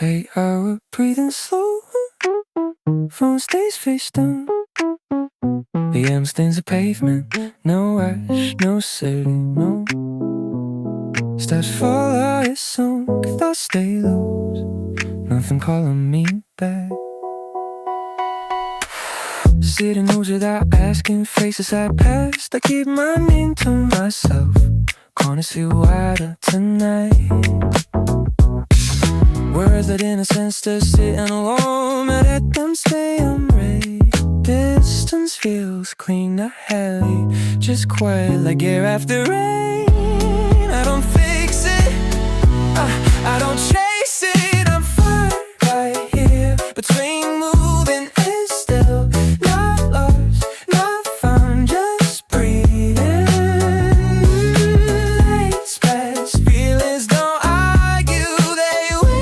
8 hour breathing slow. Phone stays face down. AM stains the pavement. No ash, no city, no. Steps follow his song. Thoughts stay low. Nothing calling me back. Sitting notes without asking, faces I passed. I keep my name to myself. Gonna see wider tonight. Words that in a sense to sitting alone, but let them stay unread. Distance feels clean, not heli, just quiet like air after rain. I don't fix it, I don't chase it. I'm fine right here between moving and still. Not lost, not found, just breathing. Lights pass, feelings don't argue, they wait.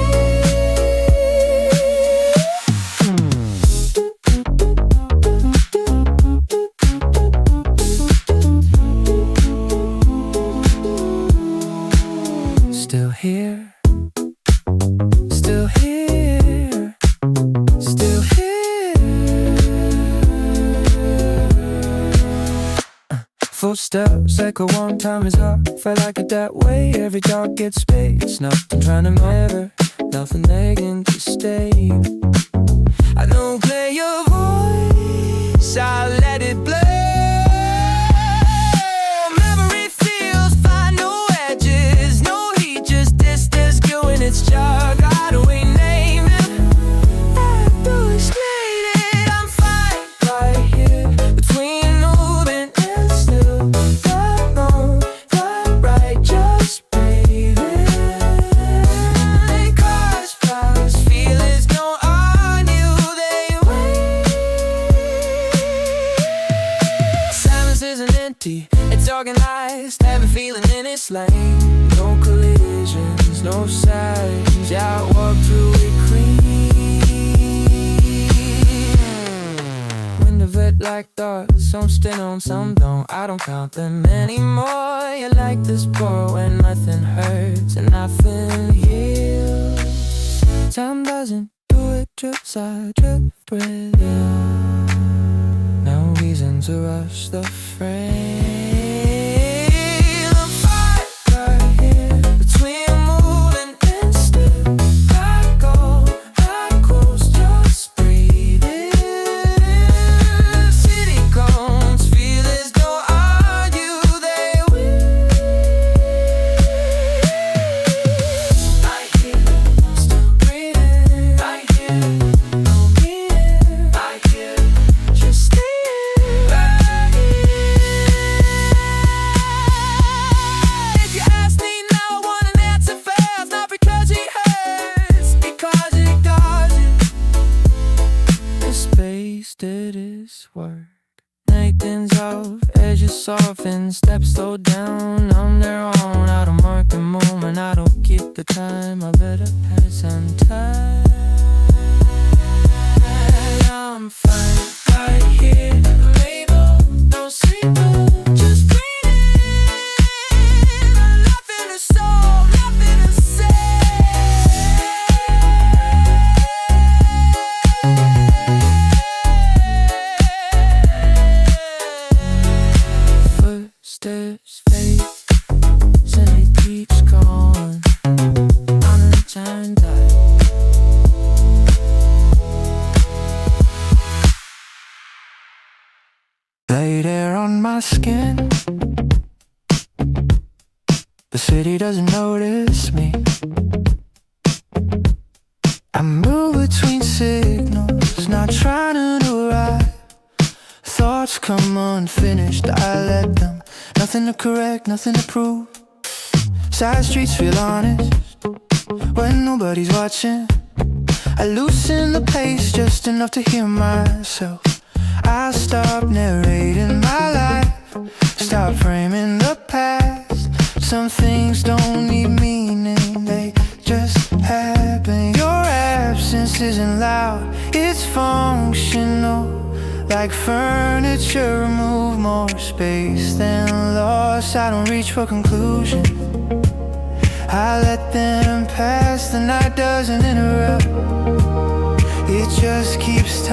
Still here, still here, still here. Footsteps echo one time is up. Felt like it that way. Every dark gets space. Nothing trying to never, nothing begging to stay. I don't play your voice, I let it blow. Memory feels fine, no edges, no heat, just distance going its jug. I don't name it, I do explain it. I'm fine right here between moving and still. Not wrong, not right, just breathing. Cause past feelings don't argue, they wait. Silence isn't empty, it's organized. Every feeling in its lane. No collisions, no sides. Yeah, I walk through it clean. Wind of it like thoughts, some stand on, some don't. I don't count them anymore. You like this pour when nothing hurts and nothing heals. Time doesn't do it, drips I drift with you. No reason to rush the frame. I'm fine right here between moving and still. I go, I close, just breathing. City cones, feelings don't argue, they win. Right here, still breathing. Right here, no meaning. Right here, just staying. Right here. If you ask me now, I want an answer fast. Not because it hurts, because it doesn't. The space did its work. Night thins off, edges soften, steps slow down on their own. I don't mark the moment, I don't keep the time. I let it pass untied. I'm fine right here, label, no sleeper, just breathing. Nothing to solve, nothing to say. Footsteps fade, and it keeps going on a time tide. Light air on my skin. The city doesn't notice me. I move between signals, not trying to arrive. Thoughts come unfinished, I let them. Nothing to correct, nothing to prove. Side streets feel honest when nobody's watching. I loosen the pace just enough to hear myself. I stop narrating my life, stop framing the past. Some things don't need meaning, they just happen. Your absence isn't loud, it's functional. Like furniture, remove more space than loss. I don't reach for conclusions, I let them pass. The night doesn't interrupt.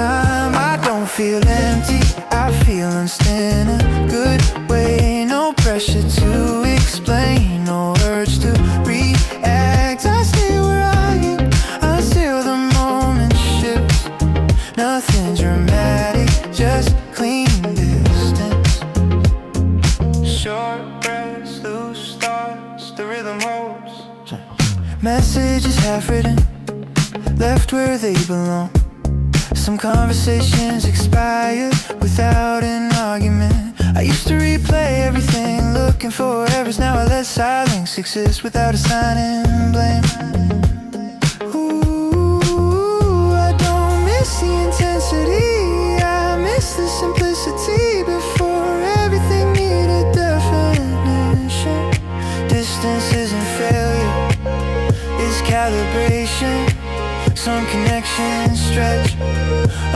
time. I don't feel empty, I feel unsteady in a good way. No pressure to explain, no urge to react. I stay where I am until the moment shifts. Nothing dramatic, just clean distance. Short breaths, loose thoughts, the rhythm holds. Messages half written, left where they belong. Some conversations expire without an argument. I used to replay everything, looking for errors. Now I let silence exist without a sign and blame. Ooh, I don't miss the intensity, I miss the simplicity. Before everything needed definition. Distance isn't failure, it's calibration. Some connections stretch,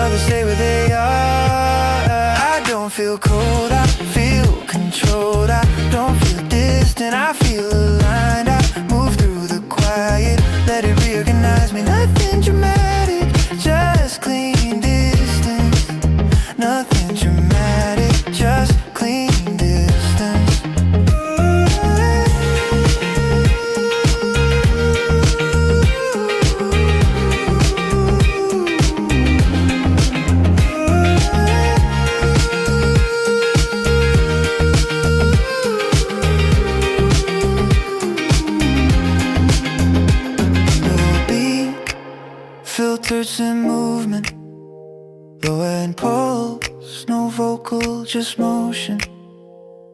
others stay where they are. I don't feel cold, I feel controlled. I don't feel distant, I feel aligned. I move through the quiet, let it reorganize me. Nothing dramatic, just clean distance. Nothing dramatic, just clean distance. Filters and movement, low end pulse, no vocal, just motion.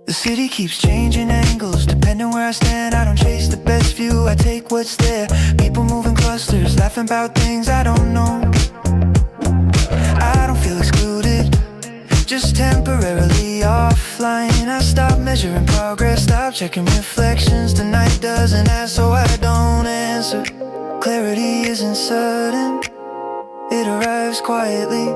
The city keeps changing angles, depending where I stand. I don't chase the best view, I take what's there. People move in clusters, laughing about things I don't know. I don't feel excluded, just temporarily offline. I stop measuring progress, stop checking reflections. The night doesn't ask, so I don't answer. Clarity isn't sudden, it arrives quietly.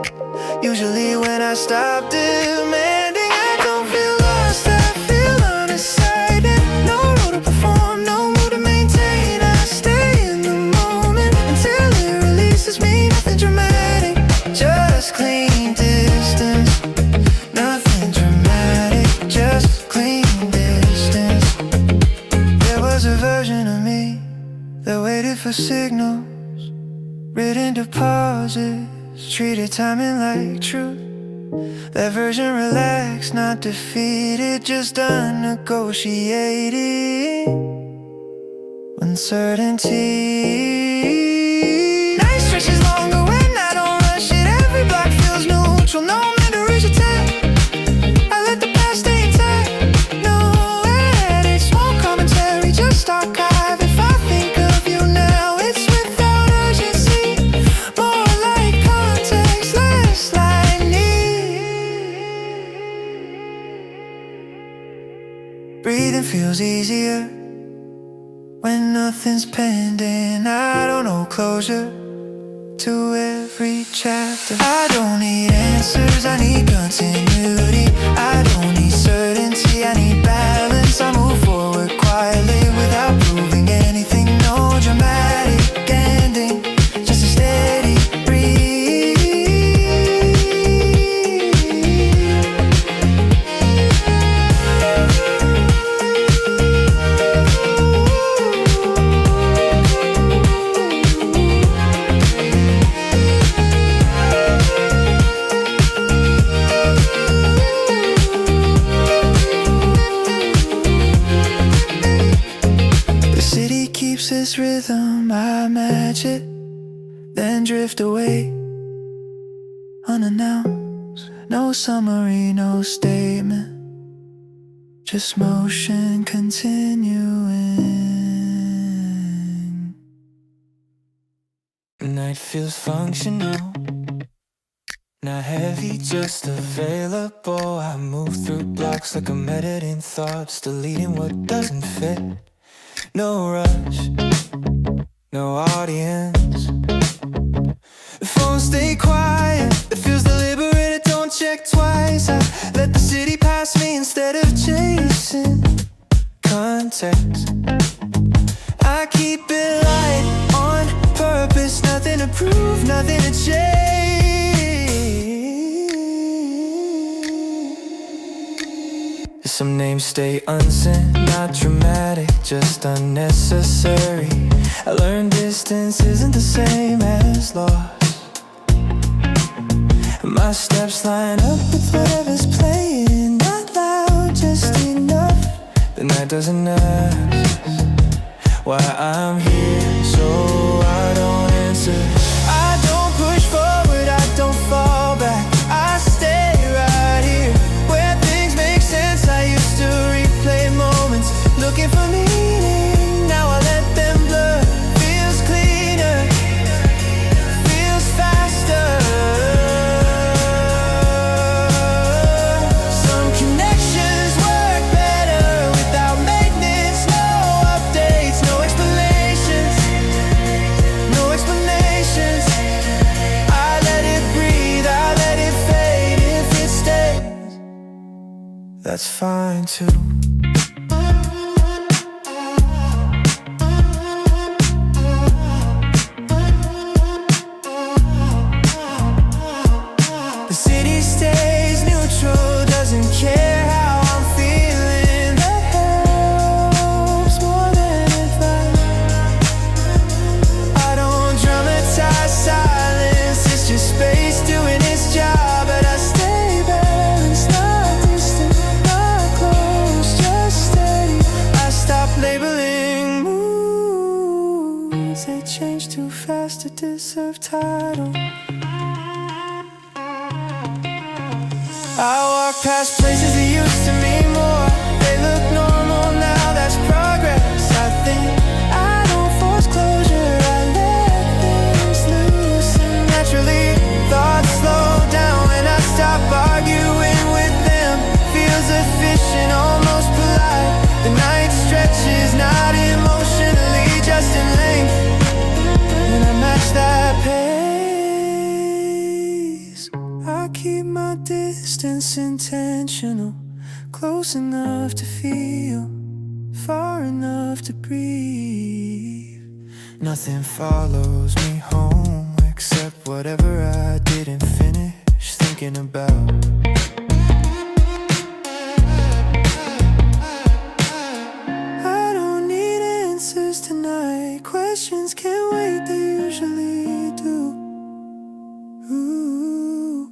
Usually when I stop demanding, I don't feel lost, I feel undecided. No role to perform, no mood to maintain. I stay in the moment until it releases me. Nothing dramatic, just clean distance. Nothing dramatic, just clean distance. There was a version of me that waited for signals, written deposits, treated timing like truth. That version relaxed, not defeated, just unnegotiated uncertainty. Night stretches longer when I don't rush it. Every block feels neutral, no man to reach a tap. I let the past stay intact, no edits, small commentary, just archive. Breathing feels easier when nothing's pending. I don't know closure to every chapter. I don't need answers, I need continuity. I don't need certainty, I need balance. I move forward quietly without proving anything. No dramatic ending, just a steady breathe. This rhythm, I match it, then drift away unannounced. No summary, no statement, just motion continuing. Night feels functional, not heavy, just available. I move through blocks like I'm editing thoughts, deleting what doesn't fit. No rush, no audience. The phone stay quiet, it feels deliberate, it don't check twice. I let the city pass me instead of chasing context. I keep it light on purpose, nothing to prove, nothing to change. Some names stay unsent, not dramatic, just unnecessary. I learned distance isn't the same as loss. My steps line up with whatever's playing, not loud, just enough. The night doesn't ask why I'm here, so I don't answer. I don't push forward, I don't fall back, I stay right here where things make sense. I used to replay moments, looking for meaning. Now I let them blur. Feels cleaner, feels faster. Some connections work better without maintenance. No updates, no explanations, no explanations. I let it breathe, I let it fade. If it stays, that's fine too. The city stays neutral, doesn't care how I'm feeling. That helps more than advice. I don't dramatize silence, it's just space doing its job. But I stay balanced, not distant, not close, just steady. I stop labeling moods, they change too fast to deserve title. I walk past places that used to mean more. They look normal now, that's progress. I think I don't force closure, I let things loose. And naturally, thoughts slow down when I stop arguing with them. Feels efficient, almost polite. The night stretches, not emotionally, just in length. And I match that pace. I keep my distance intentional, close enough to feel, far enough to breathe. Nothing follows me home except whatever I didn't finish thinking about. I don't need answers tonight, questions can't wait, they usually do. Ooh.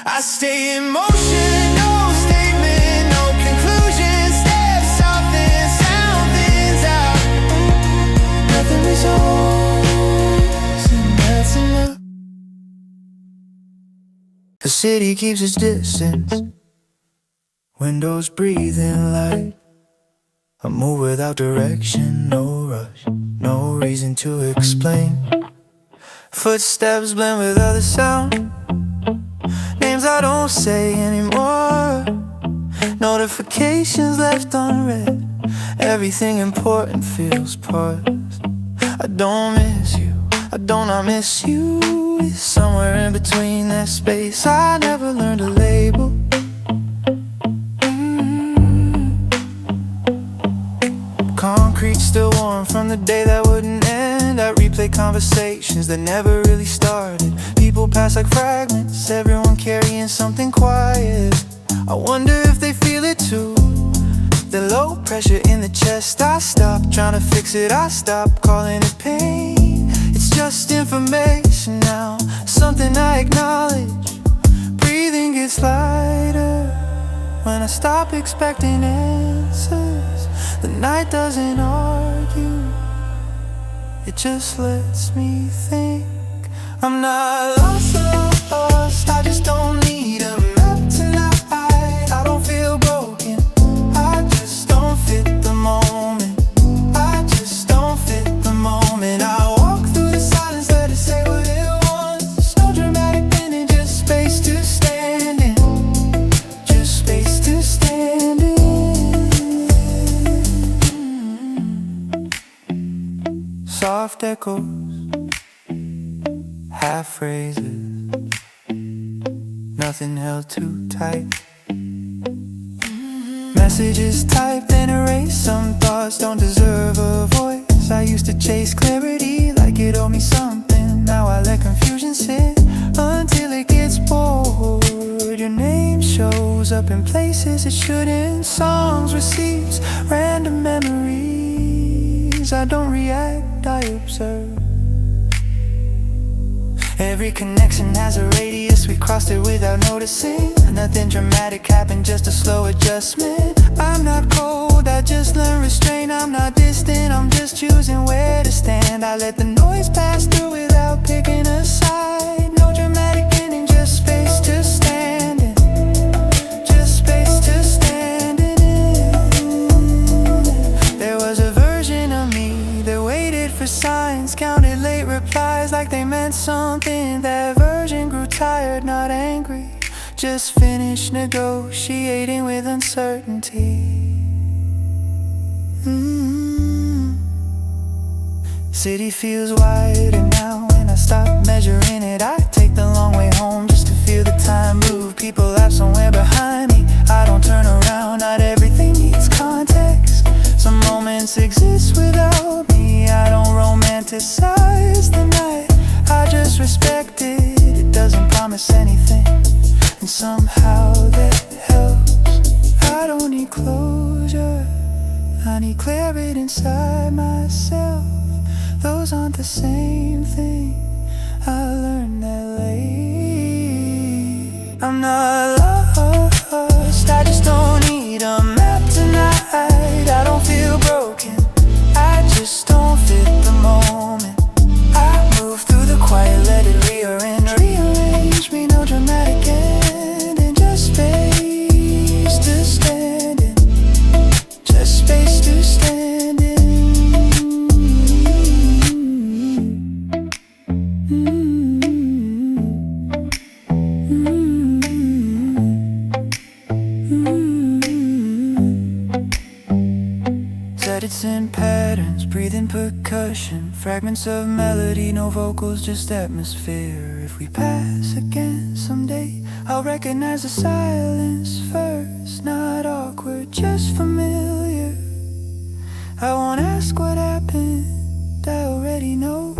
I stay in motion, no statement, no conclusion. Steps soften, sound thins out. Nothing resolves, and that's enough. The city keeps its distance, windows breathe in light. I move without direction, no rush, no reason to explain. Footsteps blend with other sound, names I don't say anymore. Notifications left unread, everything important feels paused. I don't miss you, I don't not miss you. It's somewhere in between that space I never learned to label. Concrete still warm from the day that wouldn't end. I replay conversations that never really started. People pass like fragments, everyone carrying something quiet. I wonder if they feel it too. The low pressure in the chest, I stop trying to fix it, I stop calling it pain. It's just information now, something I acknowledge. Breathing gets lighter when I stop expecting answers. The night doesn't argue, it just lets me think. I'm not lost, I just don't need a map tonight. I don't feel broken, I just don't fit the moment. I just don't fit the moment. I walk through the silence, let it say what it wants. There's no dramatic ending, just space to stand in. Just space to stand in. Soft echoes, half phrases, nothing held too tight. Messages typed and erased, some thoughts don't deserve a voice. I used to chase clarity like it owed me something. Now I let confusion sit until it gets bored. Your name shows up in places it shouldn't. receives random memories. I don't react, I observe. Every connection has a radius, we crossed it without noticing. Nothing dramatic happened, just a slow adjustment. I'm not cold, I just learned restraint. I'm not distant, I'm just choosing where to stand. I let the noise pass through without picking a side. No dramatic ending, just space to stand in. Just space to stand in. There was a version of me that waited for signs, counted late replies like they meant something. That version grew tired, not angry, just finished negotiating with uncertainty. City feels wider now when I stop measuring it. I take the long way home just to feel the time move. People laugh somewhere behind me, I don't turn around. Not everything needs context, some moments exist without me. I don't romanticize the night, I just respect it. It doesn't promise anything, and somehow that helps. I don't need closure, I need clarity inside myself. Those aren't the same thing, I learned that late. I'm not lost, I just don't need a map tonight. I don't feel broken, I just don't fit the moment. I move through the quiet, let it rearrange me. No dramatic ending, just space to stand in. Just space to stand in. Said it's in patterns, breathing percussion, fragments of melody, no vocals, just atmosphere. If we pass again someday, I'll recognize the silence first. Not awkward, just familiar. I won't ask what happened, I already know.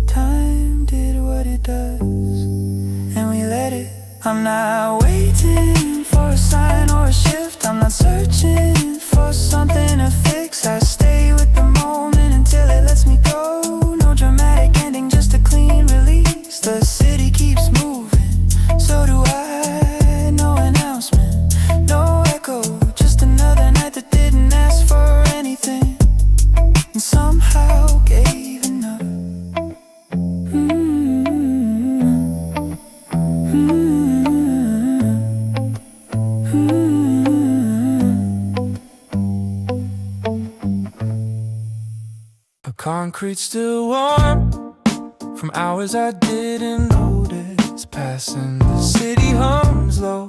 Time did what it does, and we let it. I'm not waiting for a sign or a shift, I'm not searching for something to fix. I stay with the moment until it lets me go. No dramatic ending, just a clean release. The city keeps moving, so do I. No announcement, no echo, just another night that didn't ask for anything, and somehow gave enough. Concrete still warm from hours I didn't notice. Passing the city hums low,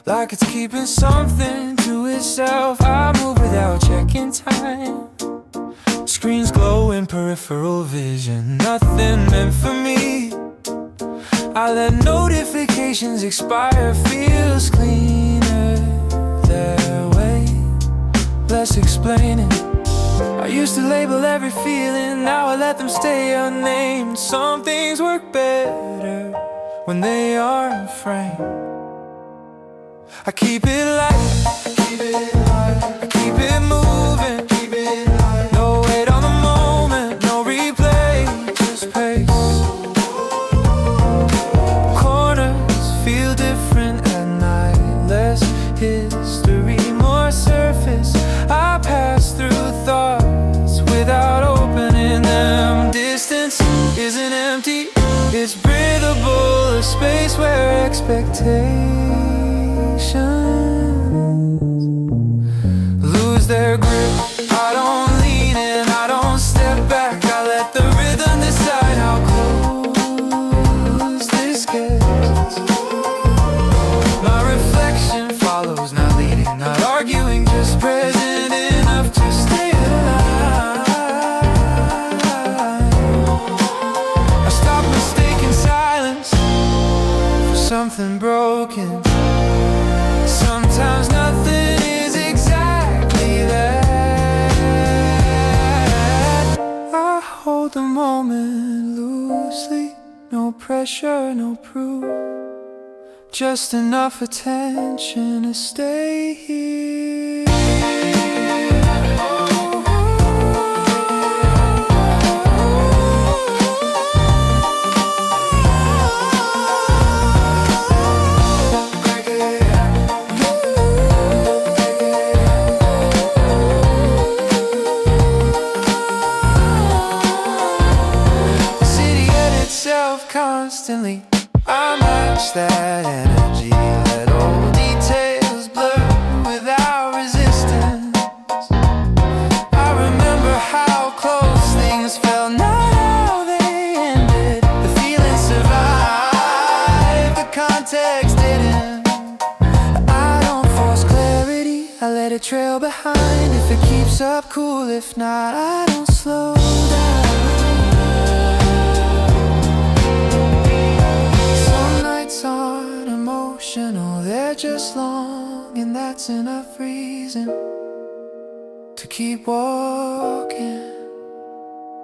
like it's keeping something to itself. I move without checking time, screens glow in peripheral vision. Nothing meant for me, I let notifications expire. Feels cleaner their way, less explaining. I used to label every feeling, now I let them stay unnamed. Some things work better when they aren't framed. I keep it light, I keep it moving, no wait on the moment, no replay, just pace. Corners feel different at night, less history, more surface. I pass through thoughts without opening them. Distance isn't empty, it's breathable, a space where expectations lose their grip. I don't lean in, I don't step back, I let the rhythm decide how close this gets. My reflection follows, not leading, not arguing, just present enough to stay alive. I stop mistaking silence for something broken. Sometimes nothing is exactly that. I hold the moment loosely, no pressure, no proof, just enough attention to stay here. constantly. I match that energy, let old details blur without resistance. I remember how close things felt, not how they ended. The feeling survived, the context didn't. I don't force clarity, I let it trail behind. If it keeps up, cool, if not, I don't slow down. Aren't emotional, they're just long, and that's enough reason to keep walking.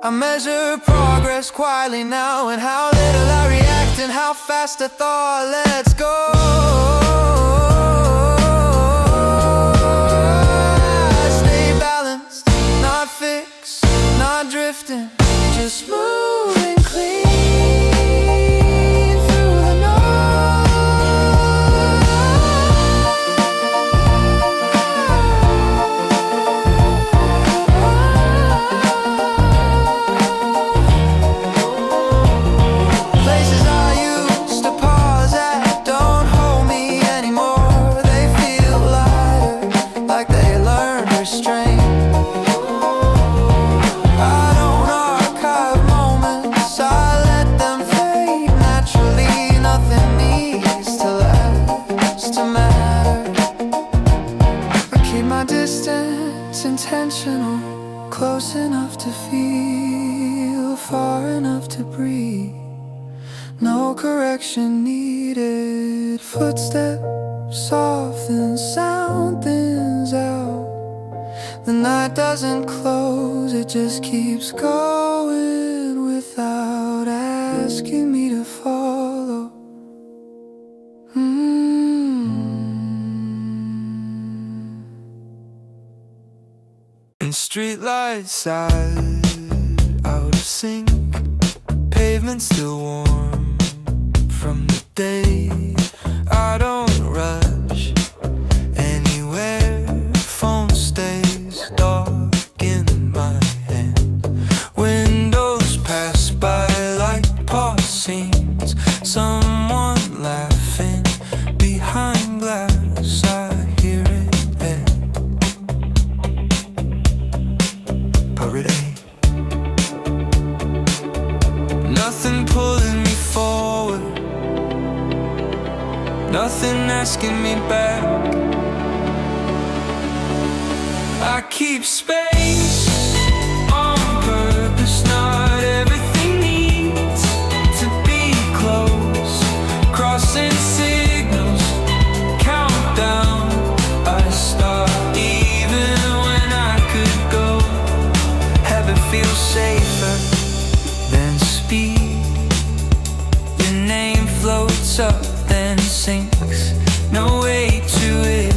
I measure progress quietly now, and how little I react and how fast a thought lets go. I stay balanced, not fixed, not drifting, just moving clean. Intentional, close enough to feel, far enough to breathe. No correction needed. Footsteps soften, sound thins out. The night doesn't close, it just keeps going without asking me to follow. Streetlights out of sync, pavement still warm from the day. I don't rush anywhere, phone stays dark in my hand. Windows pass by like pause scenes, someone laughing behind glass. I hear it there. Nothing pulling me forward, nothing asking me back. I keep space on purpose, not everything needs to be close. Crossing signals, countdown. I start even when I could go. Heaven feels safer than speed. Your name floats up then sinks. No way to it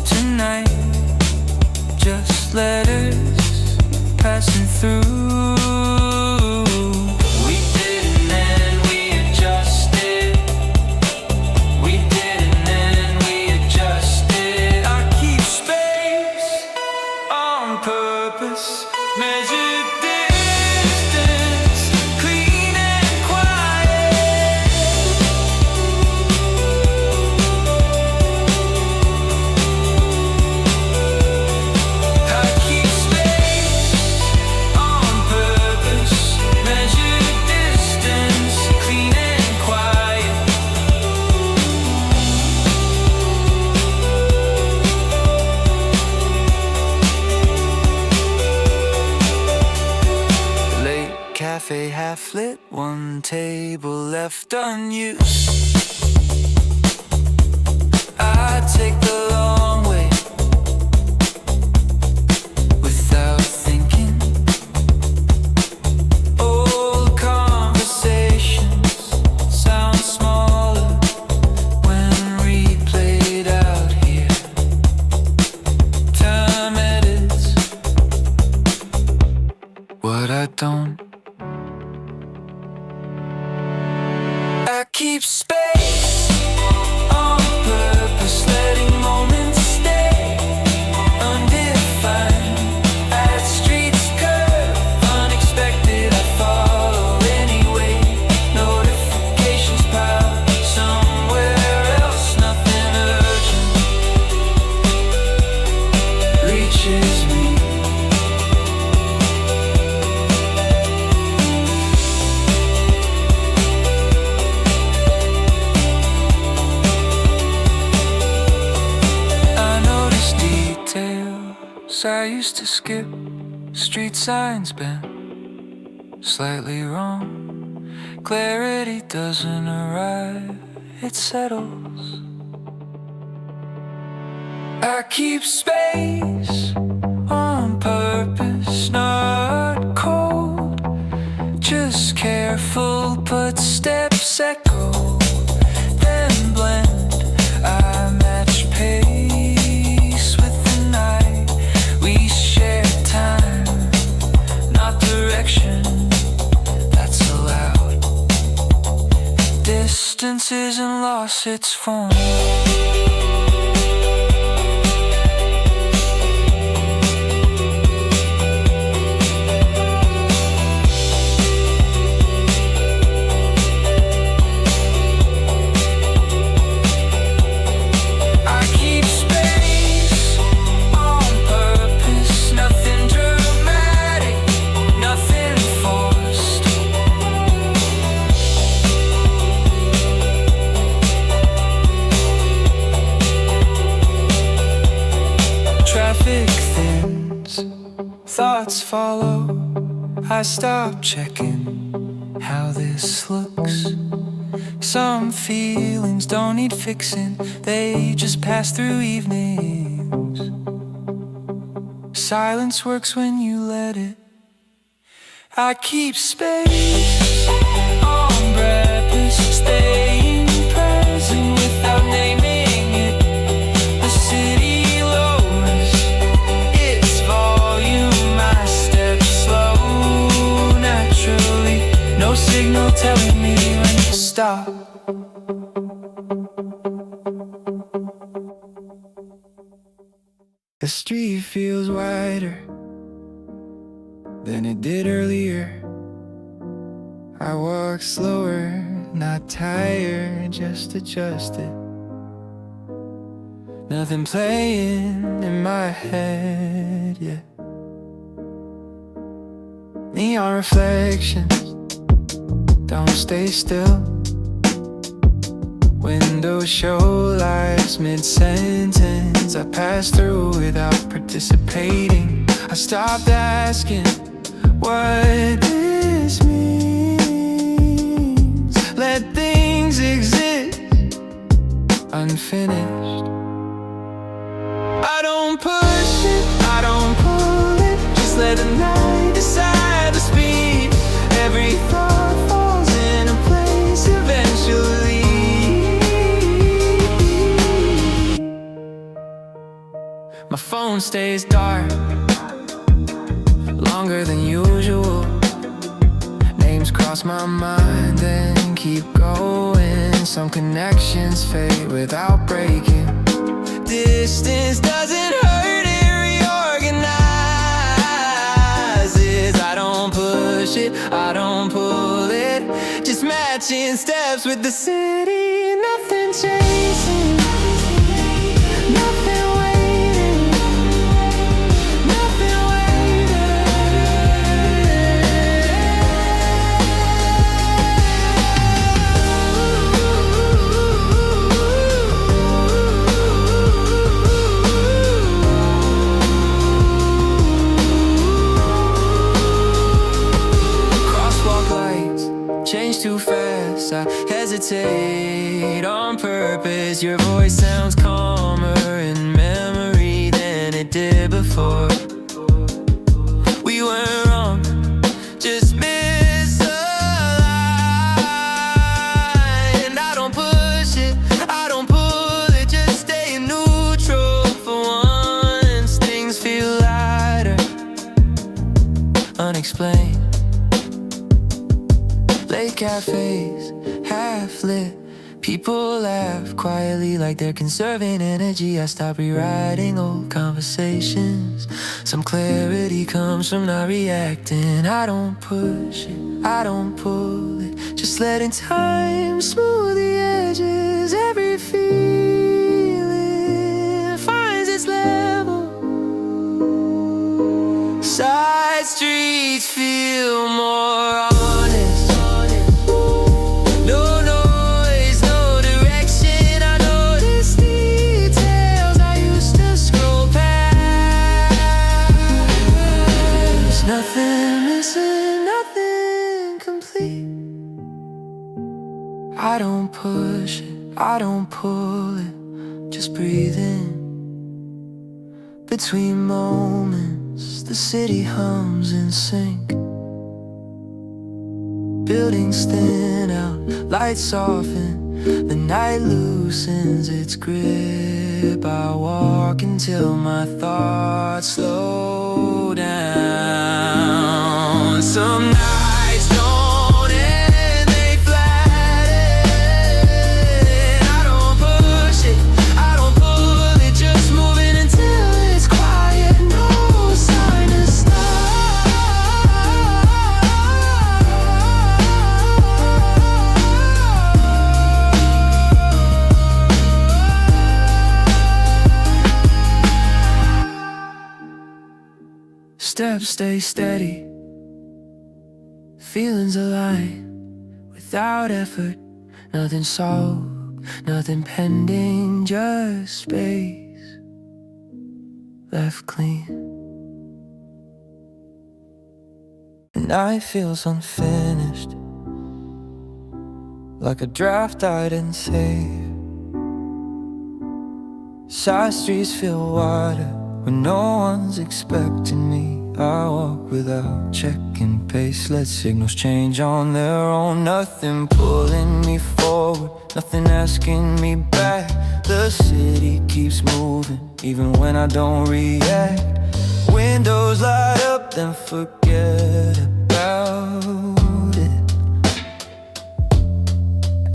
tonight. Just letters passing through. We did and then we adjusted. We did and then we adjusted. I keep space on purpose. Measure distance, clean and quiet. I keep space on purpose. Measure distance, clean and quiet. Late cafe half lit, one table left unused. I take the long way without thinking. Old conversations sound smaller when replayed out here. Time edits what I don't. I keep space on purpose, letting moments stay undefined. As streets curve, unexpected, I follow anyway. roads I used to skip, street signs bent slightly wrong. Clarity doesn't arrive, it settles. I keep space on purpose, not cold, just careful, but steps echo, then blend. I match pace with the night. We share time, not direction. That's allowed. Distance isn't lost, it's formed. Thoughts follow, I stop checking how this looks. Some feelings don't need fixing, they just pass through evenings. Silence works when you let it. I keep space on purpose, staying present without naming it. The city lowers its volume, I step slow, naturally. No signal telling me when to stop. The street feels wider than it did earlier. I walk slower, not tired, just adjusted. Nothing playing in my head yet. Neon reflections don't stay still. Windows show lives mid-sentence. I pass through without participating. I stopped asking what this means. Let things exist unfinished. I don't push it, I don't pull it. Just let the night decide the speed. Every thought falls into place eventually. My phone stays dark longer than usual. Names cross my mind, then keep going. Some connections fade without breaking. Distance doesn't hurt, it reorganizes. I don't push it, I don't pull it. Just matching steps with the city. Nothing chasing, nothing waiting, nothing waiting. Crosswalk lights change too fast, I hesitate on purpose. Your voice sounds calmer in memory than it did before. We weren't wrong, just misaligned. I don't push it, I don't pull it, just stay neutral for once. Things feel lighter, unexplained. Late cafes, half lit. People laugh quietly like they're conserving energy. I stop rewriting old conversations. Some clarity comes from not reacting. I don't push it, I don't pull it, just letting time smooth the edges. Every feeling finds its level. Side streets feel more honest. I don't push it, I don't pull it, just breathe in. Between moments, the city hums in sync. Buildings thin out, lights soften, the night loosens its grip. I walk until my thoughts slow down. Some nights don't end, they flatten. I don't push it, I don't pull it, just moving until it's quiet. No sign of steps stay steady, feelings align without effort. Nothing solved, nothing pending, just space left clean. The night feels unfinished, like a draft I didn't save. Side streets feel wider when no one's expecting me. I walk without checking pace, let signals change on their own. Nothing pulling me forward, nothing asking me back. The city keeps moving, even when I don't react. Windows light up, then forget about it.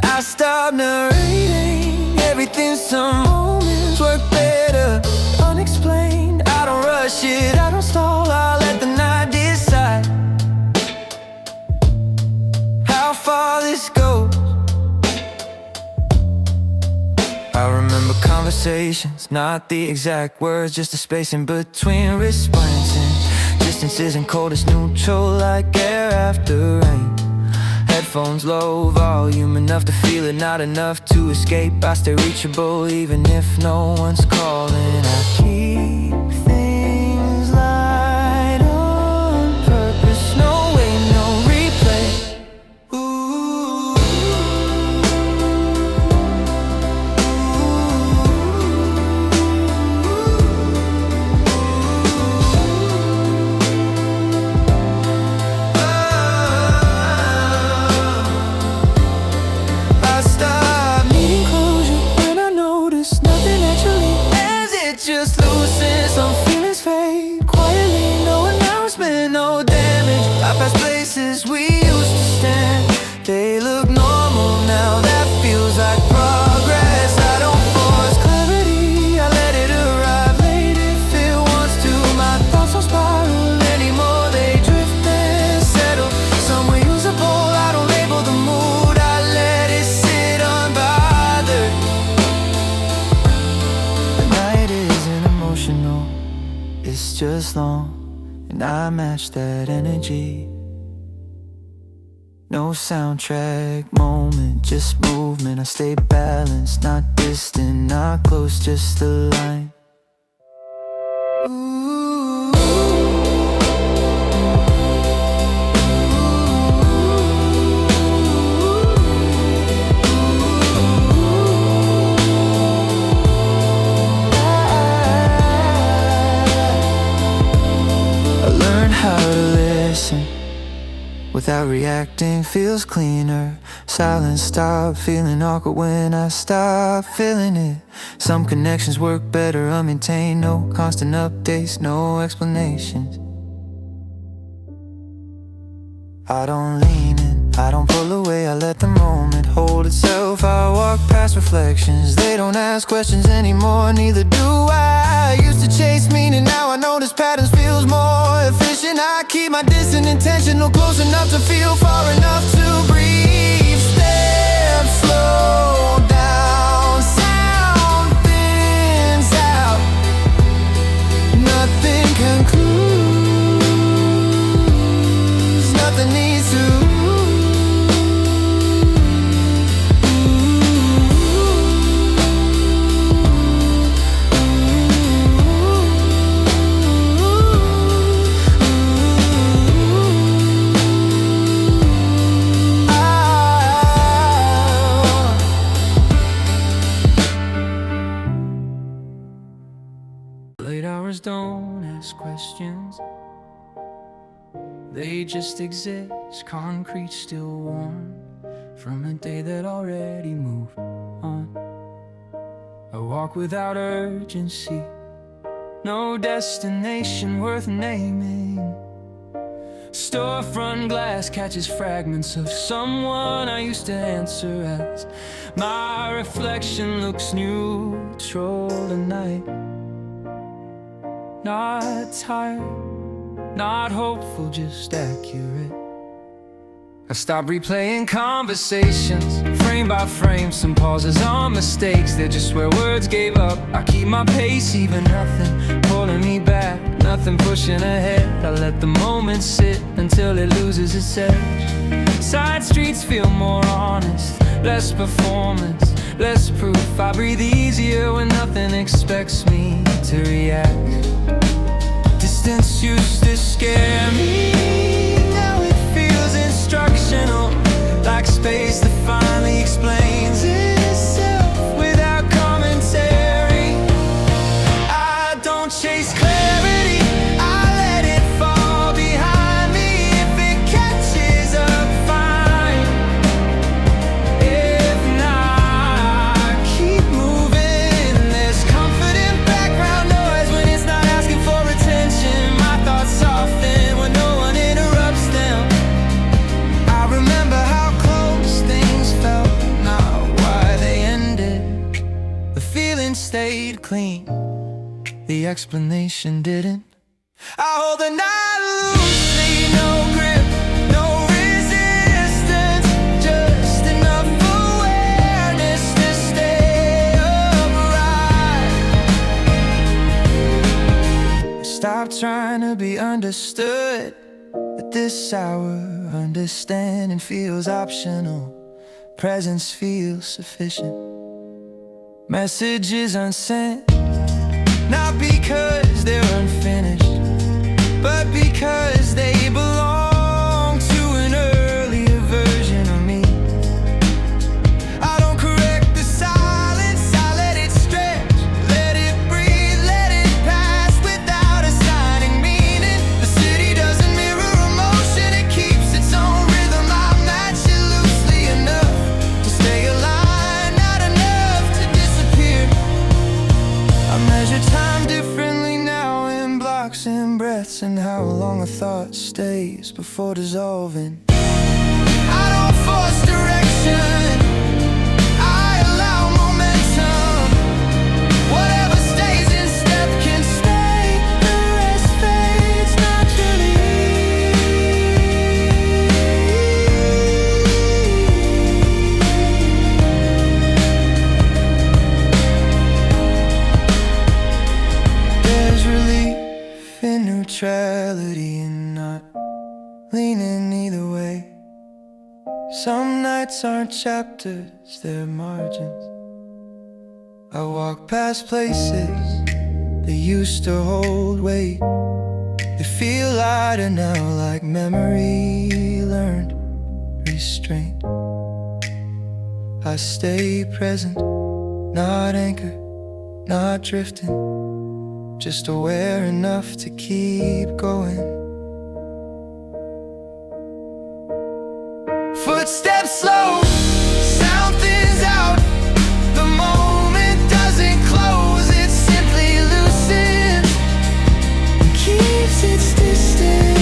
I stop narrating everything, some moments work better unexplained. I don't rush it, I don't stall, I let the night decide how far this goes. I remember conversations, not the exact words, just the space in between responses. Distance isn't cold, it's neutral like air after rain. Headphones low volume, enough to feel it, not enough to escape. I stay reachable even if no one's calling. I keep things light on purpose, no way, no replay. Ooh. I stop needing closure when I notice nothing actually ends. It just loosens, some feelings fade quietly, no announcement, no damage. I pass places we used to stand, they look normal now, that feels like progress. I don't force clarity, I let it arrive late if it wants to. My thoughts don't spiral anymore, they drift and settle somewhere usable. I don't label the mood, I let it sit unbothered. The night isn't emotional, it's just long, and I match that energy. No soundtrack moment, just movement. I stay balanced, not distant, not close, just a line. Ooh. I learned how to listen without reacting, feels cleaner. Silence stop feeling awkward when I stop feeling it. Some connections work better unmaintained, no constant updates, no explanations. I don't lean in, I don't pull away, I let the moment hold itself. I walk past reflections, they don't ask questions anymore, neither do I. Used to chase meaning, now I notice patterns, feels more efficient. I keep my distance intentional, close enough to feel, far enough to breathe. Step slow down, sound thins out, nothing concludes, nothing needs to. questions. They just exist, concrete still warm from a day that already moved on. I walk without urgency, no destination worth naming. Storefront glass catches fragments of someone I used to answer as. My reflection looks neutral tonight. Not tired, not hopeful, just accurate. I stop replaying conversations, frame by frame. Some pauses on mistakes, they're just where words gave up. I keep my pace, even nothing pulling me back, nothing pushing ahead. I let the moment sit until it loses its edge. Side streets feel more honest, less performance, less proof. I breathe easier when nothing expects me to react. Distance used to scare me, now it feels instructional, like space that finally explains itself without commentary. I don't chase clarity, I let it fall behind me. If it catches up, fine. If not, keep moving. There's comfort in background noise when it's not asking for attention. My thoughts soften when no one interrupts them. I remember how close things felt, not why they ended. The feeling stayed clean, the explanation didn't. I hold the night loosely, no grip, no resistance, just enough awareness to stay upright. Stop trying to be understood. At this hour, understanding feels optional, presence feels sufficient. Messages unsent, not because they're unfinished, but because they belong to an earlier version of me. I don't correct the silence, I let it stretch, let it breathe, let it pass without assigning meaning. The city doesn't mirror emotion, it keeps its own rhythm. I match it loosely enough to stay aligned, not enough to disappear. I measure time differently now in blocks and breaths, and how long a thought stays before dissolving. I don't force direction, I allow momentum. Whatever stays in step can stay, the rest fades naturally. There's relief in neutrality and not leaning either way. Some nights aren't chapters, they're margins. I walk past places that used to hold weight. They feel lighter now, like memory learned restraint. I stay present, not anchored, not drifting, just aware enough to keep going. Footsteps slow, sound thins out. The moment doesn't close, it simply loosens and keeps its distance.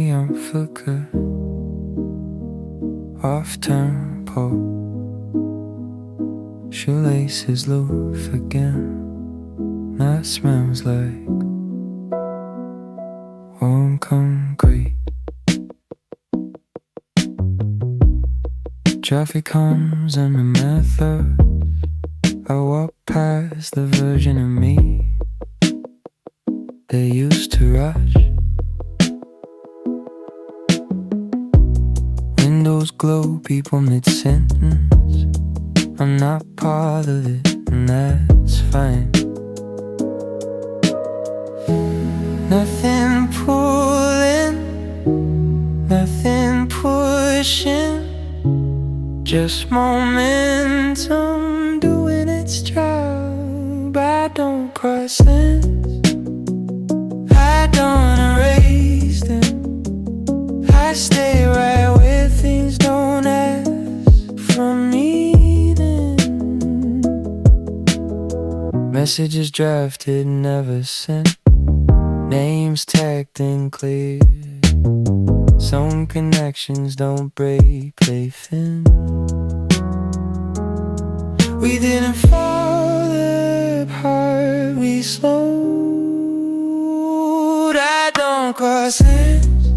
I'm for good, off tempo, shoelaces loose again. That smells like warm concrete. Traffic comes and the method. I walk past the version of me they used to rush. Window afterglow, people mid-sentence. I'm not part of it, and that's fine. Nothing pulling, nothing pushing, just momentum doing its job. I don't cross lanes, I don't erase them, I stay right where things don't ask for me then. Messages drafted, never sent, names tagged and clear. Some connections don't break, they thin. We didn't fall apart, we slowed. I don't cross hands,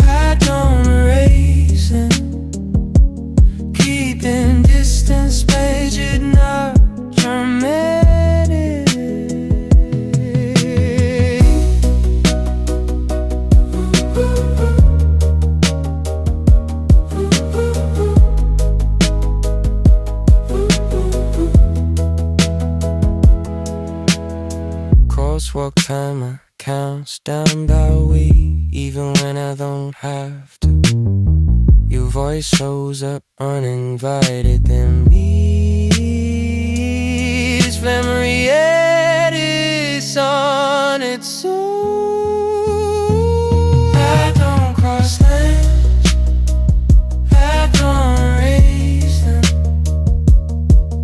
I don't erase them, keeping distance, measured, not dramatic. Crosswalk timer counts down by week, even when I don't have to. Your voice shows up uninvited, then leaves memory edits on its own. I don't cross lines, I don't erase them,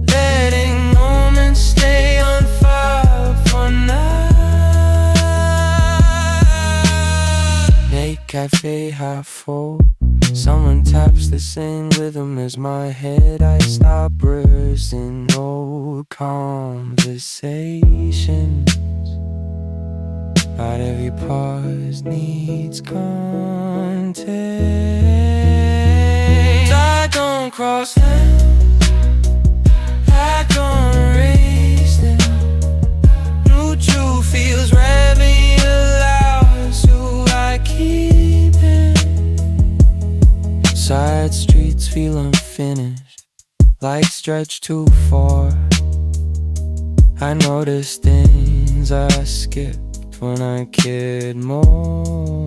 letting moments stay on fire for now. Cafe half full, someone taps the same rhythm as my head. I stop rehearsing old conversations. Not every pause needs context. I don't cross lines, I don't erase them. Neutral feels revving aloud, so I keep. Side streets feel unfinished, like stretched too far. I notice things I skipped when I cared more.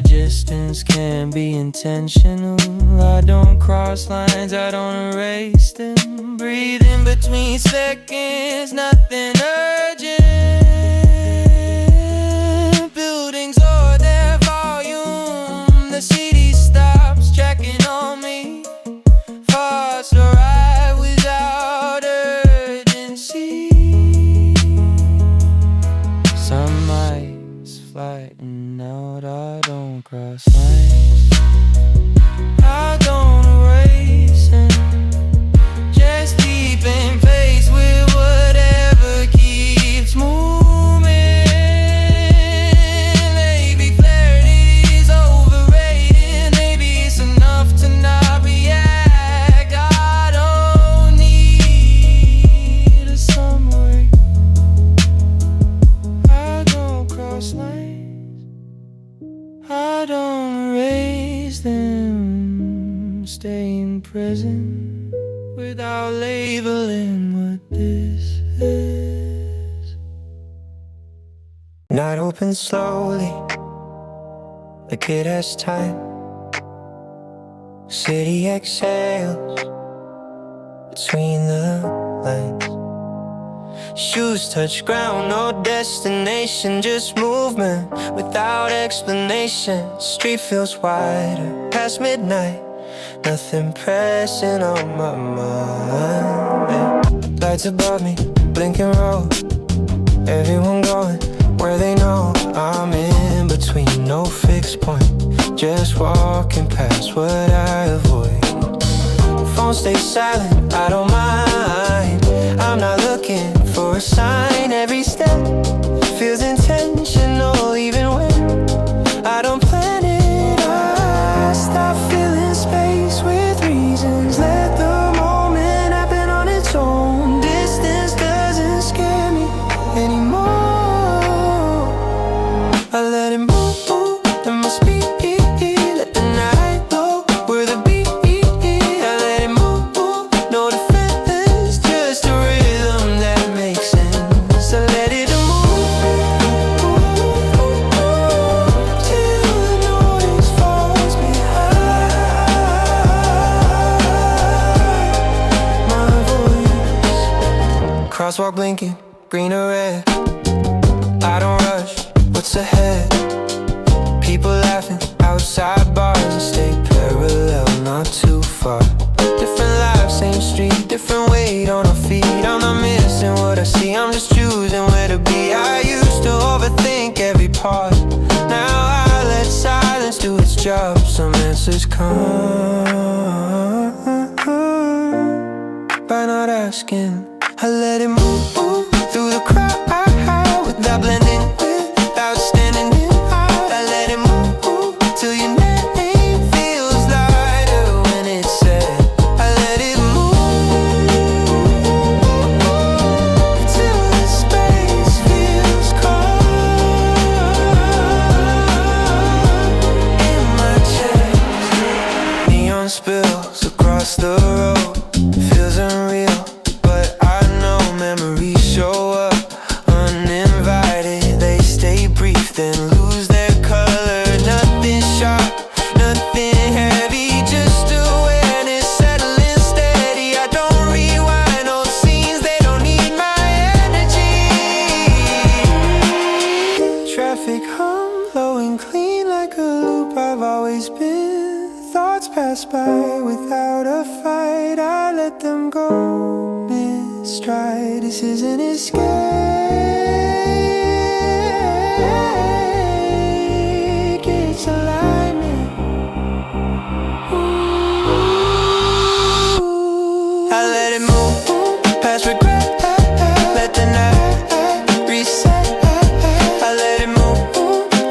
Distance can be intentional. I don't cross lines, I don't erase them. Breathe in between seconds, nothing urgent. Buildings or their volume, the city stops checking on me. Fast arrive without urgency. Some lights flatten out, I don't cross lines, I don't erase them, just keeping pace with whatever keeps moving. I don't erase them, staying present without labeling what this is. Night opens slowly, like it has time. City exhales between the lines. Shoes touch ground, no destination, just movement without explanation. Street feels wider, past midnight, nothing pressing on my mind. Lights above me, blinking road, everyone going where they know. I'm in between, no fixed point, just walking past what I avoid. Phone stays silent, I don't mind, I'm not looking for a sign. Every step feels intentional, even when I don't plan it. I stop filling space with reasons, let the moment happen on its own. Distance doesn't scare me anymore, I let it move at my speed. crosswalk blinking, green or red. I don't rush, what's ahead? People laughing outside bars and stay parallel, not too far. Different lives, same street, different weight on our feet. I'm not missing what I see, I'm just choosing where to be. I used to overthink every part. Now I let silence do its job. Some answers come by not asking. I let it move through the crowd without blending, without standing in. I let it move till your name feels lighter when it's said. I let it move till the space feels calm in my chest. Neon spills across the road, feels unreal, but I know memories show up uninvited. They stay brief, then lose their color. Nothing sharp, nothing heavy, just awareness settling steady. I don't rewind old scenes, they don't need my energy. Traffic hum, low and clean like a loop I've always been. Thoughts pass by without a fight, I let them go mid-stride. This is an escape, it's alignment. I let it move past regret, let the night reset. I let it move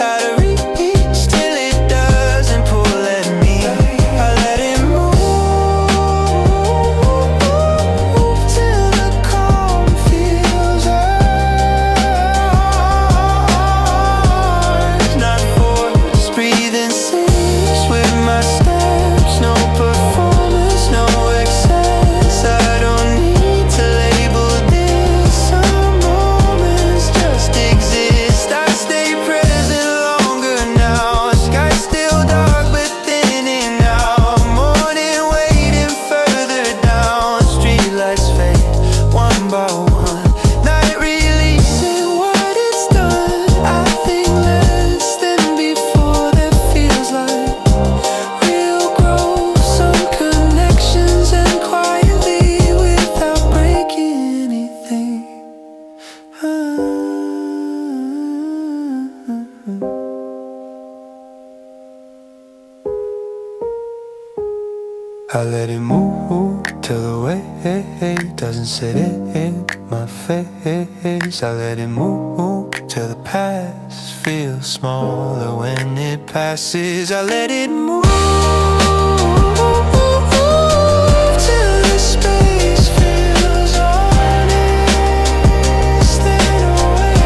out of reach till it doesn't pull at me. I let it move till the calm feels earned. Not forced, breathing sings with my steps. No performance, no excess. I don't need to label this. Some moments just exist. I stay present longer now. Sky's still dark but thinning out. Morning waiting further down. Streetlights fade one by one. Night releasing what it's done. I think less than before. That feels like real growth. Some connections and quietly without breaking anything. I let it move till the weight doesn't sit in my face. I let it move till the past feels smaller when it passes. I let it move till the space feels honest in a way.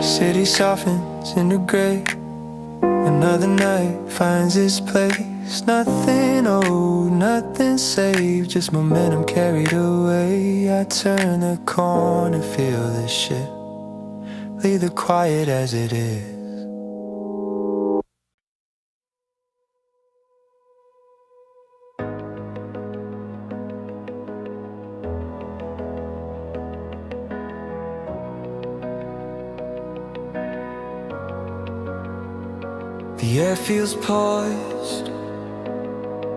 City softens into gray. Another night finds its place. Nothing old, nothing safe, just momentum carried away. I turn the corner, feel the shift, leave the quiet as it is. The air feels paused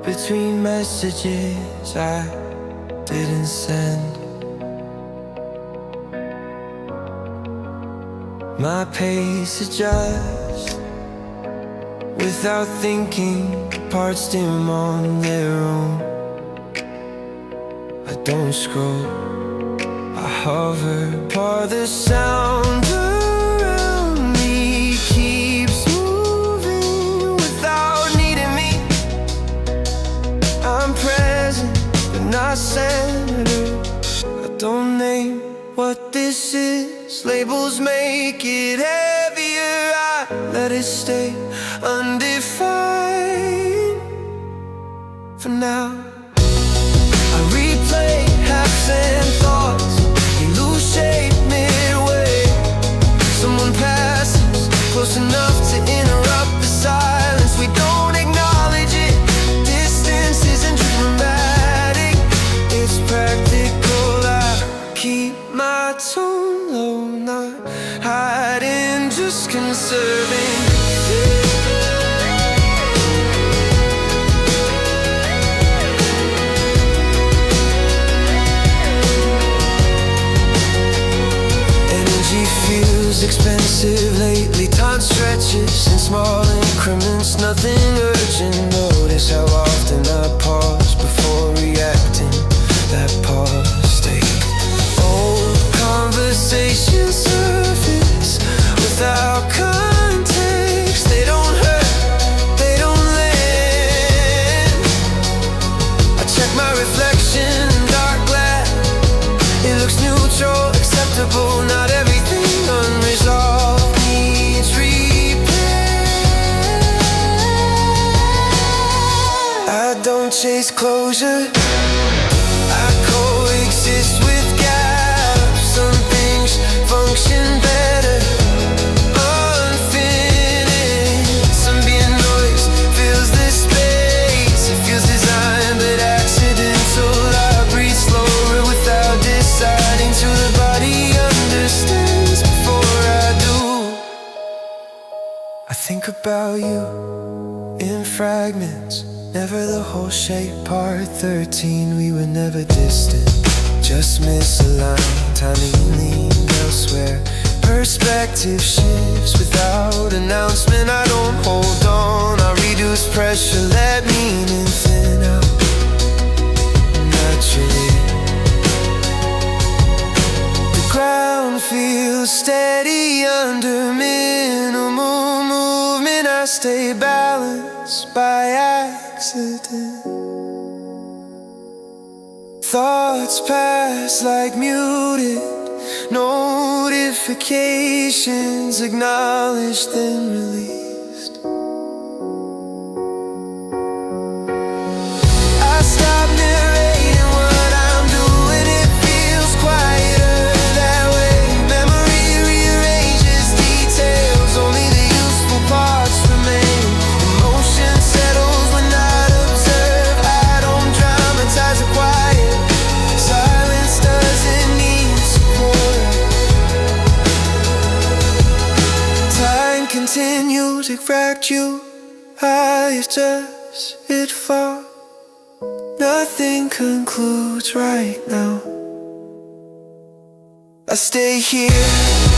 between messages I didn't send. My pace adjusts without thinking, parts dim on their own. I don't scroll, I hover, par the sound around me keeps moving without needing me. I'm present, but not centered. I don't name what this is, labels make it heavier. I let it stay undefined for now. I replay half-sent thoughts, they lose shape midway. Someone passes close enough to interrupt the silence. We don't acknowledge it, distance isn't dramatic, it's practical. serving. Energy feels expensive lately. Time stretches in small increments, nothing urgent. Notice how often I pause before reacting. That pause stays. Old conversations surface without context. They don't hurt, they don't land. I check my reflection in dark glass. It looks neutral, acceptable. Not everything unresolved needs repair. I don't chase closure, I coexist with gaps. Some things function better unfinished. Some being noise fills this space. It feels designed but accidental. I breathe slower without deciding till the body understands before I do. I think about you in fragments, never the whole shape. Part 13, we were never distant, just misaligned. Timing leaned elsewhere. Perspective shifts without announcement. I don't hold on, I reduce pressure. Let meaning thin out naturally. The ground feels steady under minimal movement. I stay balanced by accident. Thoughts pass like muted notifications, acknowledged then released. I stop narrating what I'm doing. It feels quieter that way. Memory rearranges details, only the useful parts remain. Emotion settles when not observed. I don't dramatize the quiet. Silence doesn't need support. Time continues, it wrecked you. I've just it far. Nothing concludes right now. I stay here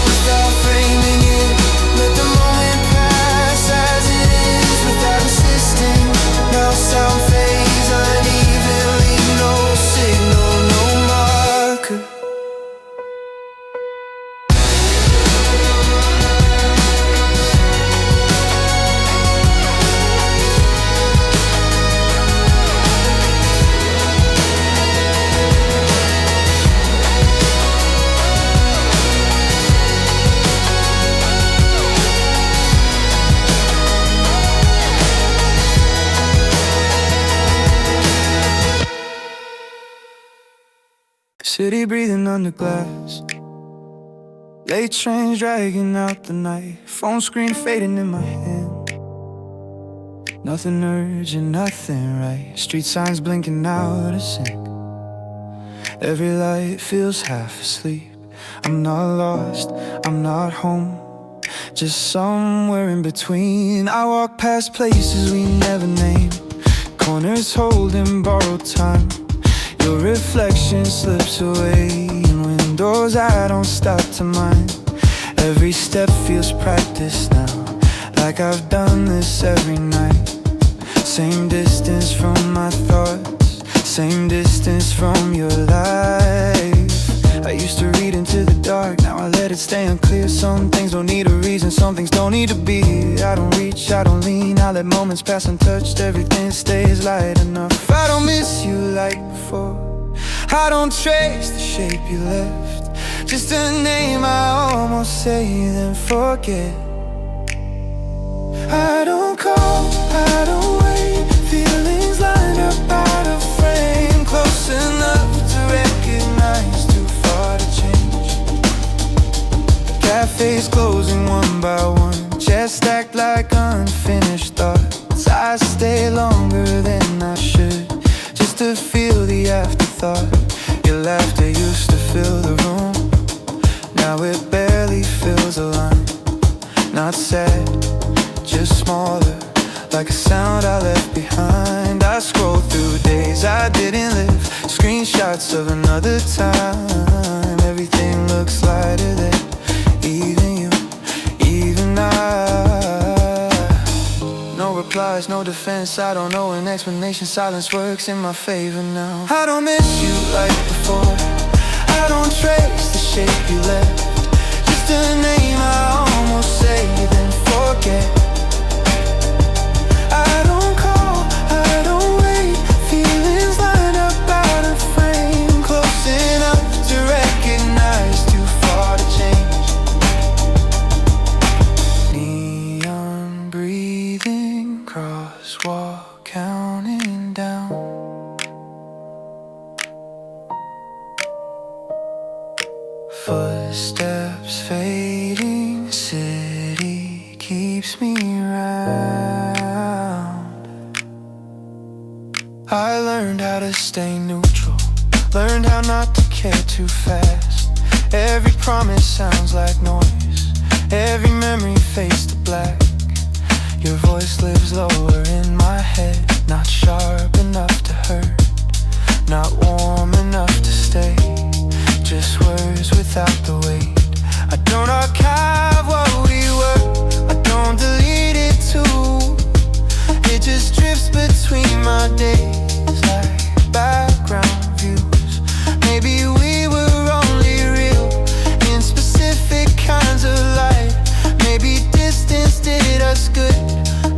without framing it. Let the moment pass as it is without insisting. Now sound fades unevenly. No signal, no marker. City breathing under glass. Late trains dragging out the night. Phone screen fading in my hand. Nothing urgent, nothing right. Street signs blinking out of sync. Every light feels half asleep. I'm not lost, I'm not home, just somewhere in between. I walk past places we never name, corners holding borrowed time. Your reflection slips away in windows I don't stop to mind. Every step feels practiced now, like I've done this every night. Same distance from my thoughts, same distance from your life. I used to read into the dark, now I let it stay unclear. Some things don't need a reason, some things don't need to be. I don't reach, I don't lean, I let moments pass untouched. Everything stays light enough. I don't miss you like before, I don't trace the shape you left, just a name I almost say then forget. I don't call, I don't wait, feelings lined up out of frame, close enough to recognize, too far to change. Cafes closing one by one, just act like unfinished thoughts. I stay longer than I should, just to feel the afterthought. Your laughter used to fill the room, now it barely fills a line. Not days I didn't live, screenshots of another time. Everything looks lighter than even you, even I. No replies, no defense, I don't know an explanation. Silence works in my favor now. I don't miss you like before, I don't trace the shape you left. Just a name I almost say then forget. I don't call, I don't wait, feelings lined up out of frame, close enough to recognize, too far to change. Neon breathing, crosswalk counting down. Footsteps fading, city keeps me round. I learned how to stay neutral, learned how not to care too fast. Every promise sounds like noise, every memory fades to black. Your voice lives lower in my head, not sharp enough to hurt, not warm enough to stay. Just words without the weight. I don't archive what we were, I don't delete it too. It just drifts between my days like background views. Maybe we were only real in specific kinds of light. Maybe distance did us good,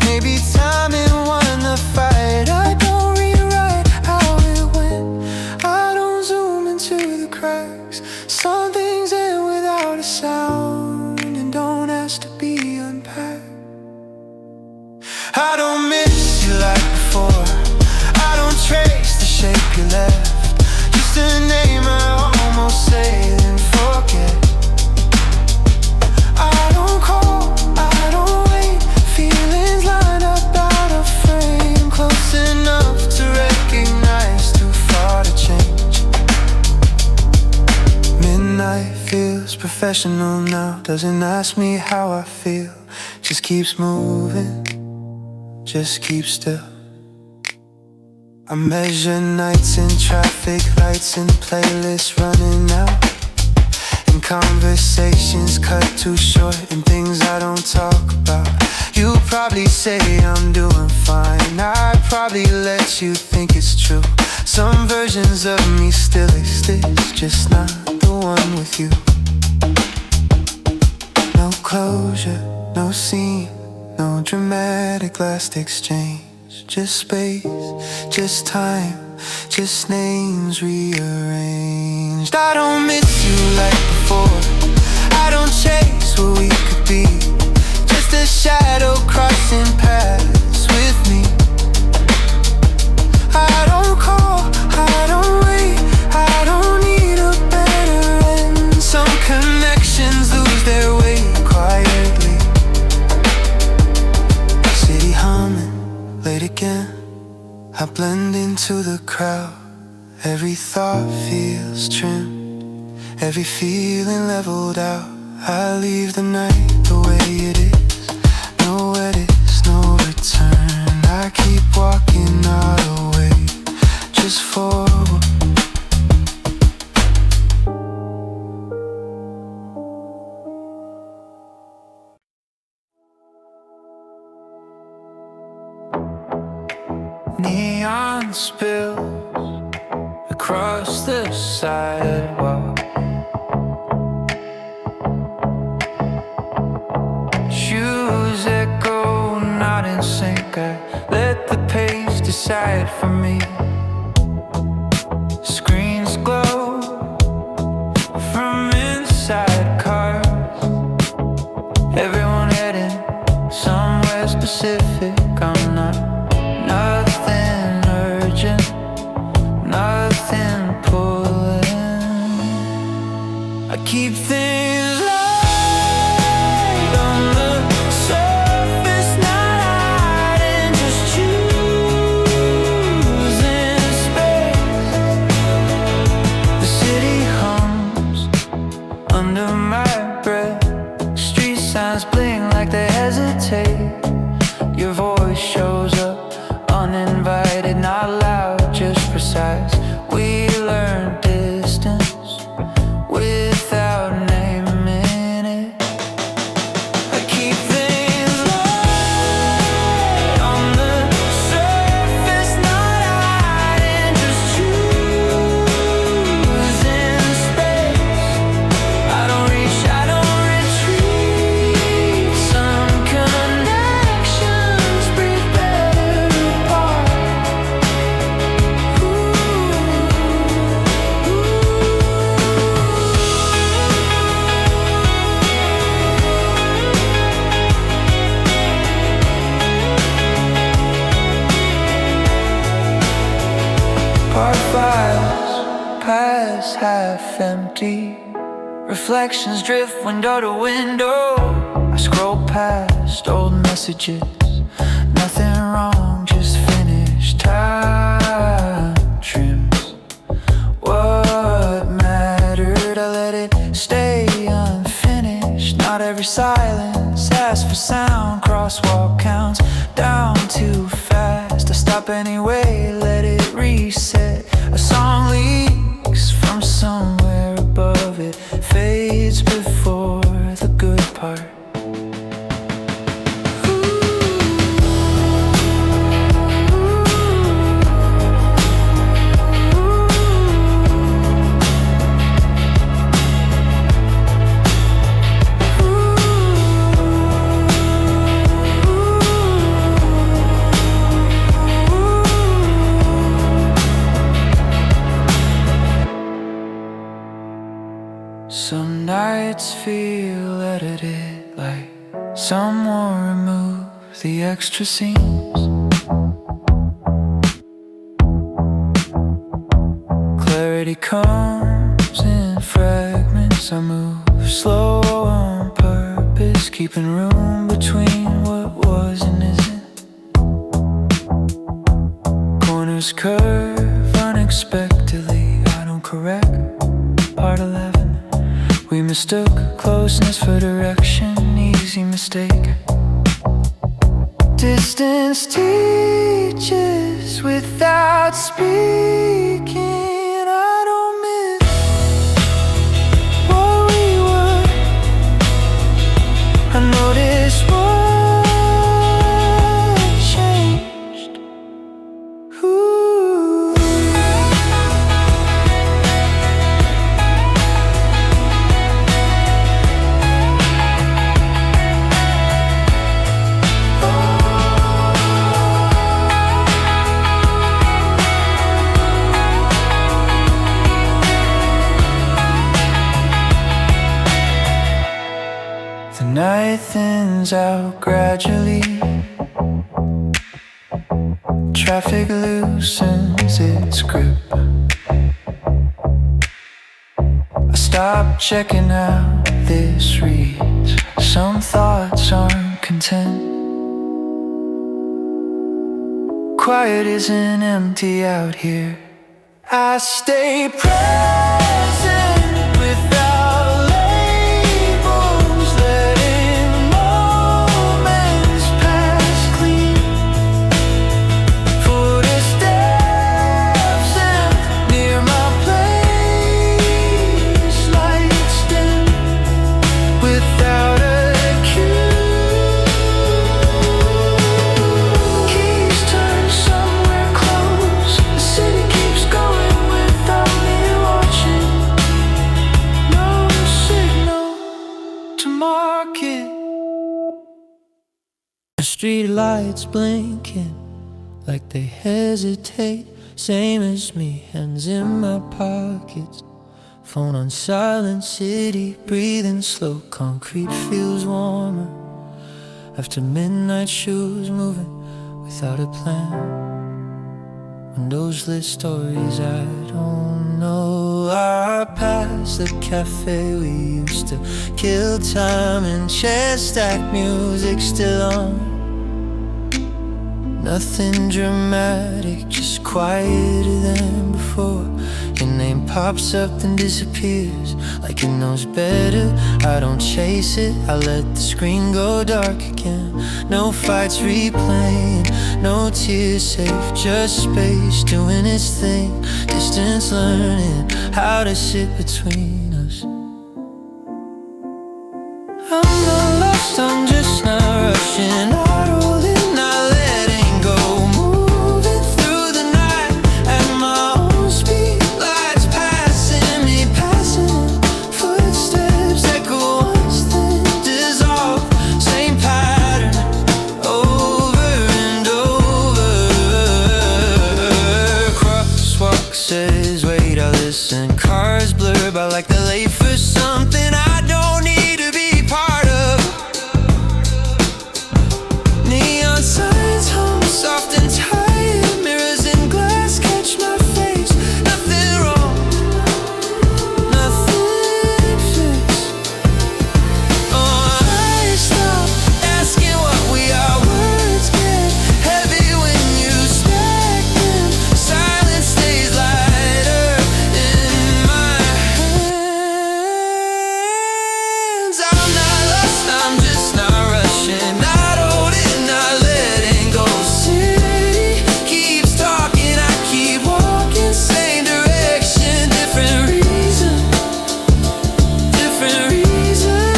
maybe timing won the fight. I don't rewrite how it went, I don't zoom into the cracks. Some things end without a sound and don't ask to be unpacked. I don't miss you like before, I don't trace the shape you left. Just a name I almost say then forget. I don't call, I don't wait, feelings line up out of frame, close enough to recognize, too far to change. Midnight feels professional now, doesn't ask me how I feel, just keeps moving, just keep still. I measure nights in traffic lights and playlists running out, and conversations cut too short, and things I don't talk about. You probably say I'm doing fine, I probably let you think it's true. Some versions of me still exist, just not the one with you. No closure, no scene, no dramatic last exchange. Just space, just time, just names rearranged. I don't miss you like before, I don't chase what we could be, just a shadow crossing paths with me. I don't call, I don't wait, I don't need a better end. Some connections lose their way quietly. City humming, late again, I blend into the crowd. Every thought feels trimmed, every feeling leveled out. I leave the night the way it is, no edits, no return. I keep walking all the way, just forward. Neon spills across the sidewalk, shoes echo not in sync. I let the pace decide for me. Screens glow from inside cars, everyone heading somewhere specific. I'm not nothing urgent, nothing pulling. I keep things light on the surface, not hiding, just choosing just precise. We learned distance without naming it. I keep things light on the surface, not hiding, just choosing space. I don't reach, I don't retreat. Some connections breathe better apart. Park files pass half empty. Reflections drift window to window. I scroll past old messages. Nothing wrong, just finished time trims. What mattered, I let it stay unfinished. Not every silence asks for sound. Crosswalk counts down too fast. I stop anyway, let it reset. A song leaks from somewhere above. It fades before the good part. Some nights feel edited, like someone removed the extra scenes. Clarity comes in fragments. I move slow on purpose, keeping room between what was and isn't. Corners curve unexpectedly. I don't correct. Part 11. We mistook closeness for direction, easy mistake. Distance teaches without speaking. I don't miss what we were. I notice what changed. Ooh. The night thins out gradually. Traffic loosens its grip. I stop checking out this reads. Some thoughts aren't content. Quiet isn't empty out here. I stay present without labels, letting moments pass clean. Footsteps near my place, lights dim without a cue. Keys turn somewhere close. The city keeps going without me watching. No signal to mark it. The street lights blinking like they hesitate. Same as me, hands in my pockets. Phone on silent, city breathing slow. Concrete feels warmer after midnight, shoes moving without a plan. Windows lit, stories I don't know. I pass the cafe we used to kill time in, chairs stacked, music still on. Nothing dramatic, just quieter than before. Your name pops up then disappears, like it knows better. I don't chase it, I let the screen go dark again. No fights replaying, no tears safe, just space doing its thing. Distance learning how to sit between us. I'm not lost, I'm just not rushing. Not holding, not letting go. Moving through the night at my own speed. Lights passing me, passing. Footsteps echo once then dissolve. Same pattern over and over. Crosswalk says wait, I'll listen. Cars blur by like they're late for something I don't need to be part of. Neon signs hum soft and tired. Mirrors and glass catch my face. Nothing wrong, nothing fixed. Oh, I stop asking what we are. Words get heavy when you stack them. Silence stays lighter in my hands. I'm not lost, I'm just not rushing. Not holding, not letting go. City keeps talking, I keep walking. Same direction, different reason. Different reason.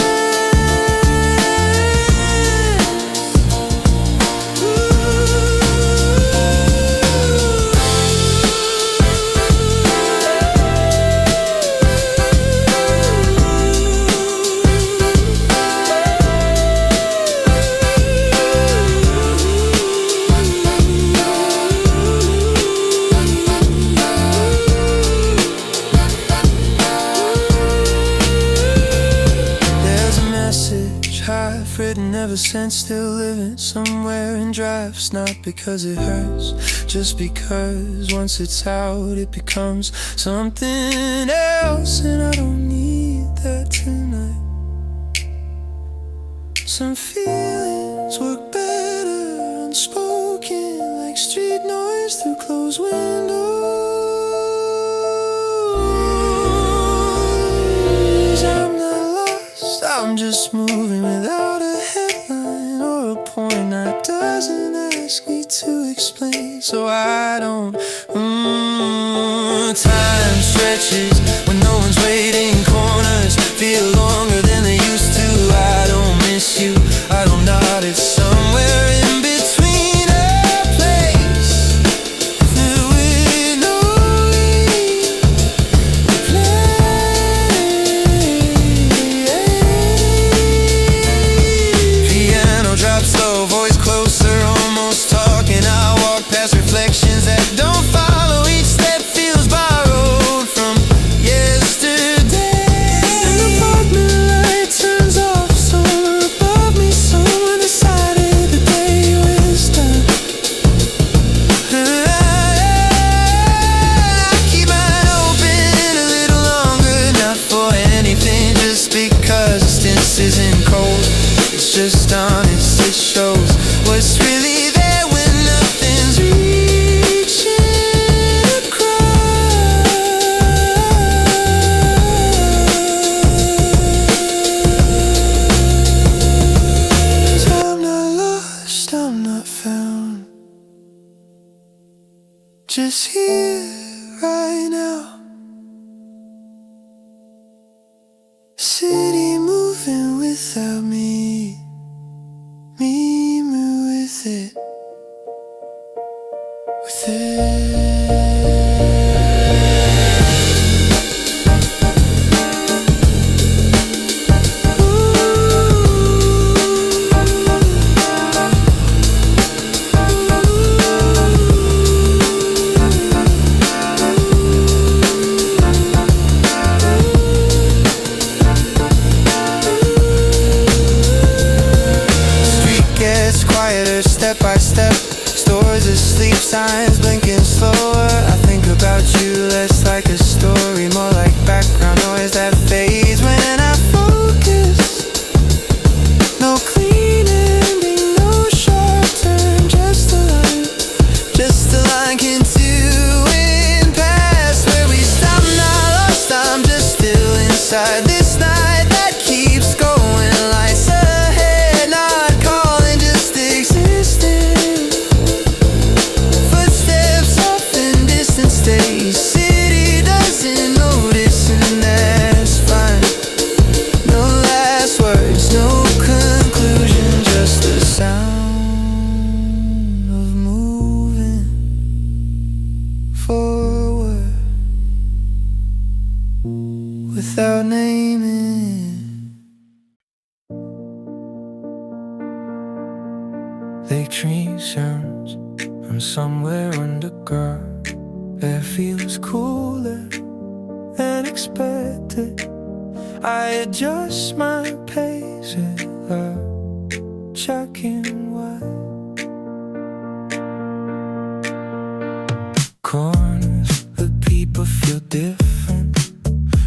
There's a message I've written ever since, still living somewhere in drafts. Not because it hurts, just because once it's out it becomes something else. And I don't need that tonight. Some feelings work better unspoken, like street noise through closed windows. I'm not lost, I'm just moving without a headline or a point that doesn't ask me to explain. So I don't. Time stretches when no one's waiting. Corners feel longer than they used to. I don't miss you, I don't nod. It's somewhere in between a place filled with no replay. Piano drops low, voice closer, almost talking. I walk past reflections that don't follow. Each step feels borrowed from yesterday. And the apartment light turns off. Solar above me, someone decided the day was done. I keep mine open a little longer, not for anything, just because distance isn't cold. It's just honest, it shows what's really there when nothing's reaching across. I'm not lost, I'm not found, just here right now. City moving without me, me move with it, with it. without naming. Lake tree sounds from somewhere underground. Air feels cooler than expected. I adjust my pace without checking why. Corners where people feel different.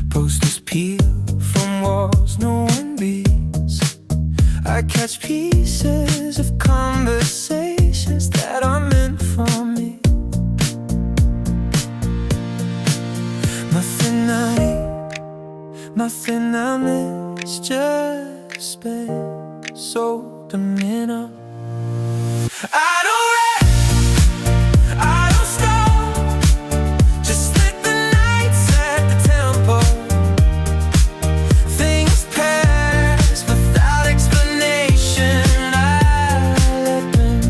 Posters peel from walls no one reads. I catch pieces of conversations that are meant for me. Nothing I need, nothing I miss, just space. So domino. I don't rest, I don't stop. Just let the night set the tempo. Things pass without explanation. I let them.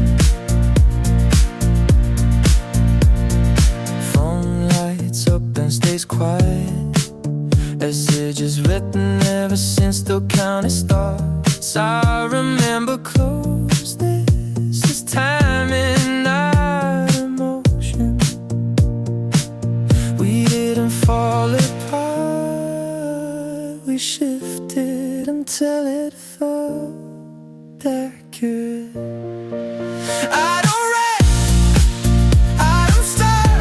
Phone lights up and stays quiet. Messages written ever since, still counting stars. I remember close. This is time and not emotion. We didn't fall apart. We shifted until it felt accurate. I don't rest, I don't stop.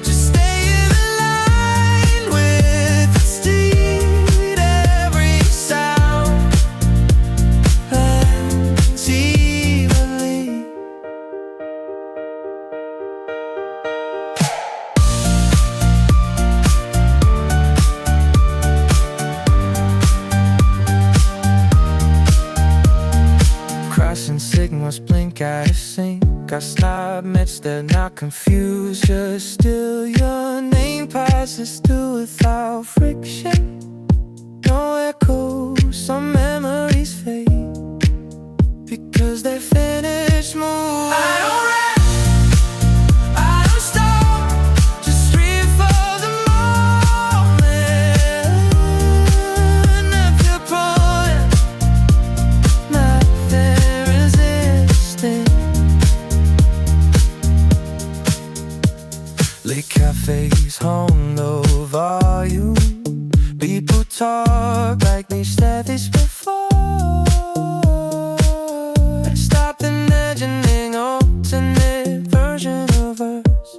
Just stay in line with the street. Every sound lands evenly. Crossing signals blink out of sync. I stop mitts, they're not confused. Just still your name passes through without friction. No echoes, some memories fade because they finish moves. I don't rest, I don't stop. Just reach for the moment. If you're pulling, nothing resisting. Late cafes, home, no volume. People talk like they said this before. I stopped imagining alternate version of us.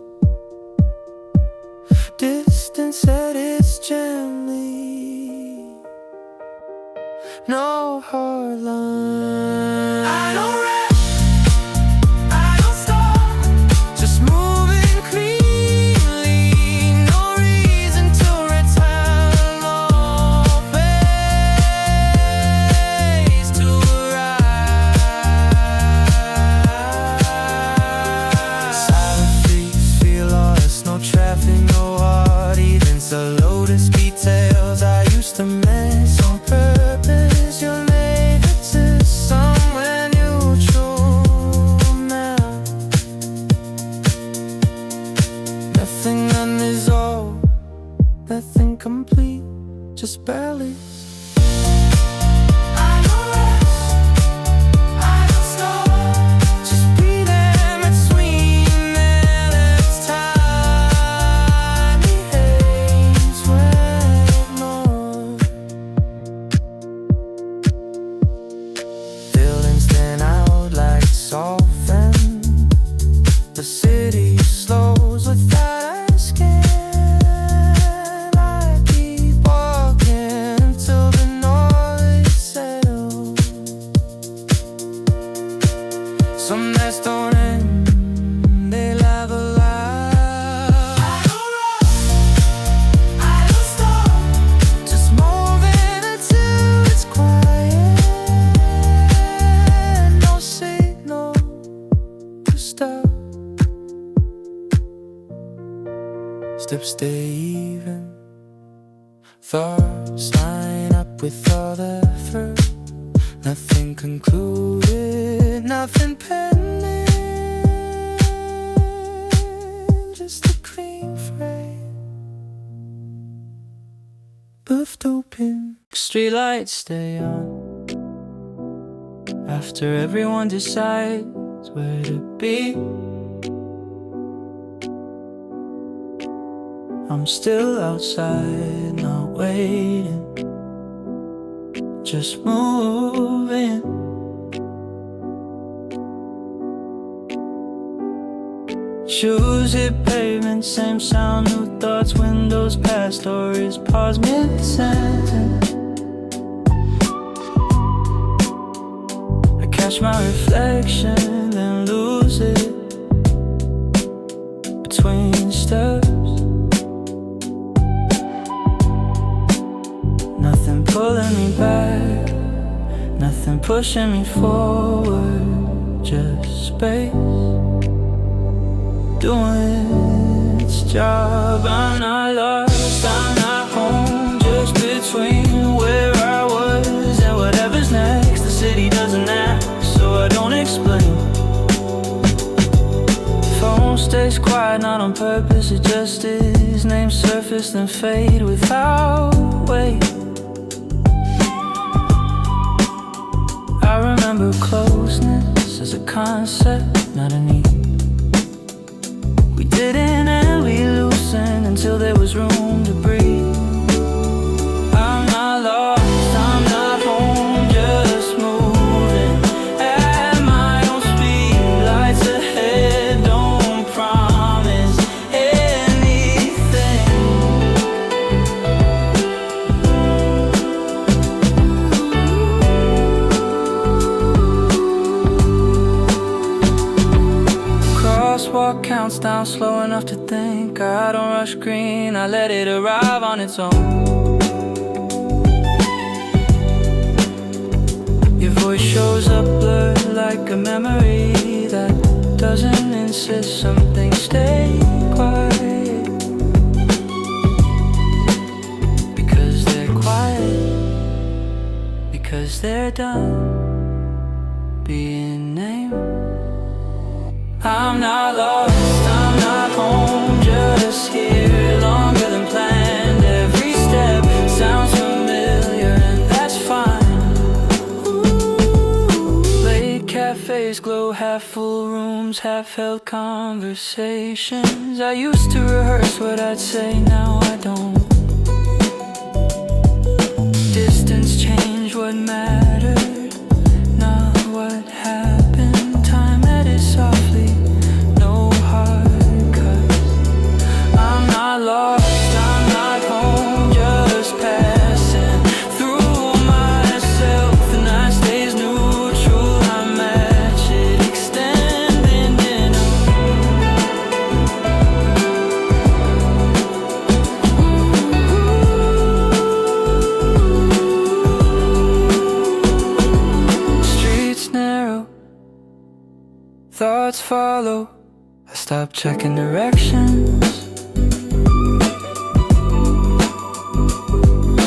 Distance at its gently. No hard line. I don't rest, I don't stop. Just moving cleanly. No reason to return. No place to arrive. Silent streets feel lost. No traffic, no heart. Even the lotus details I used to miss on purpose. You'll make it to somewhere neutral now. Nothing unresolved, nothing complete, just barely. I don't rest, I don't stop. Just breathe in between, and it's time behaves when ignored. Feelings thin out like soften. The city slows without asking. I keep walking until the noise settles. Some nights don't end, they laugh aloud. I don't rest, I don't stop. Just moving until it's quiet. No signal to stop. Steps stay even. Thoughts line up with all the effort. Nothing concluded, nothing pending. Just a clean frame. of doping. Streetlights stay on after everyone decides where to be. I'm still outside, not waiting, just moving. Shoes hit pavement, same sound, new thoughts, windows past, stories pause mid-sentence. I catch my reflection, then lose it between steps. Nothing pulling me back, nothing pushing me forward, just space doing its job. I'm not lost, I'm not home, just between where I was and whatever's next. The city doesn't ask, so I don't explain. Phone stays quiet, not on purpose, it just is. Names surface then fade without weight. I remember closeness as a concept, not a need. We didn't and we loosened until there was room to breathe. I'm not lost, I'm not home, just moving at my own speed. Lights ahead, don't promise anything. Crosswalk counts down slow enough to think. I don't rush green, I let it arrive on its own. Your voice shows up blurred like a memory that doesn't insist some things stay quiet. Because they're quiet, because they're done being named. I'm not lost, I'm not home, just here, longer than planned. Every step sounds familiar and that's fine. Late cafes glow, half full rooms, half held conversations. I used to rehearse what I'd say, now I don't. Distance changed what mattered, not what happened. Time edits softly, no hard cuts. I'm not lost, I'm not home, just passing through myself. The night stays neutral, I match it, extending in streets narrow, thoughts follow. I stop checking directions,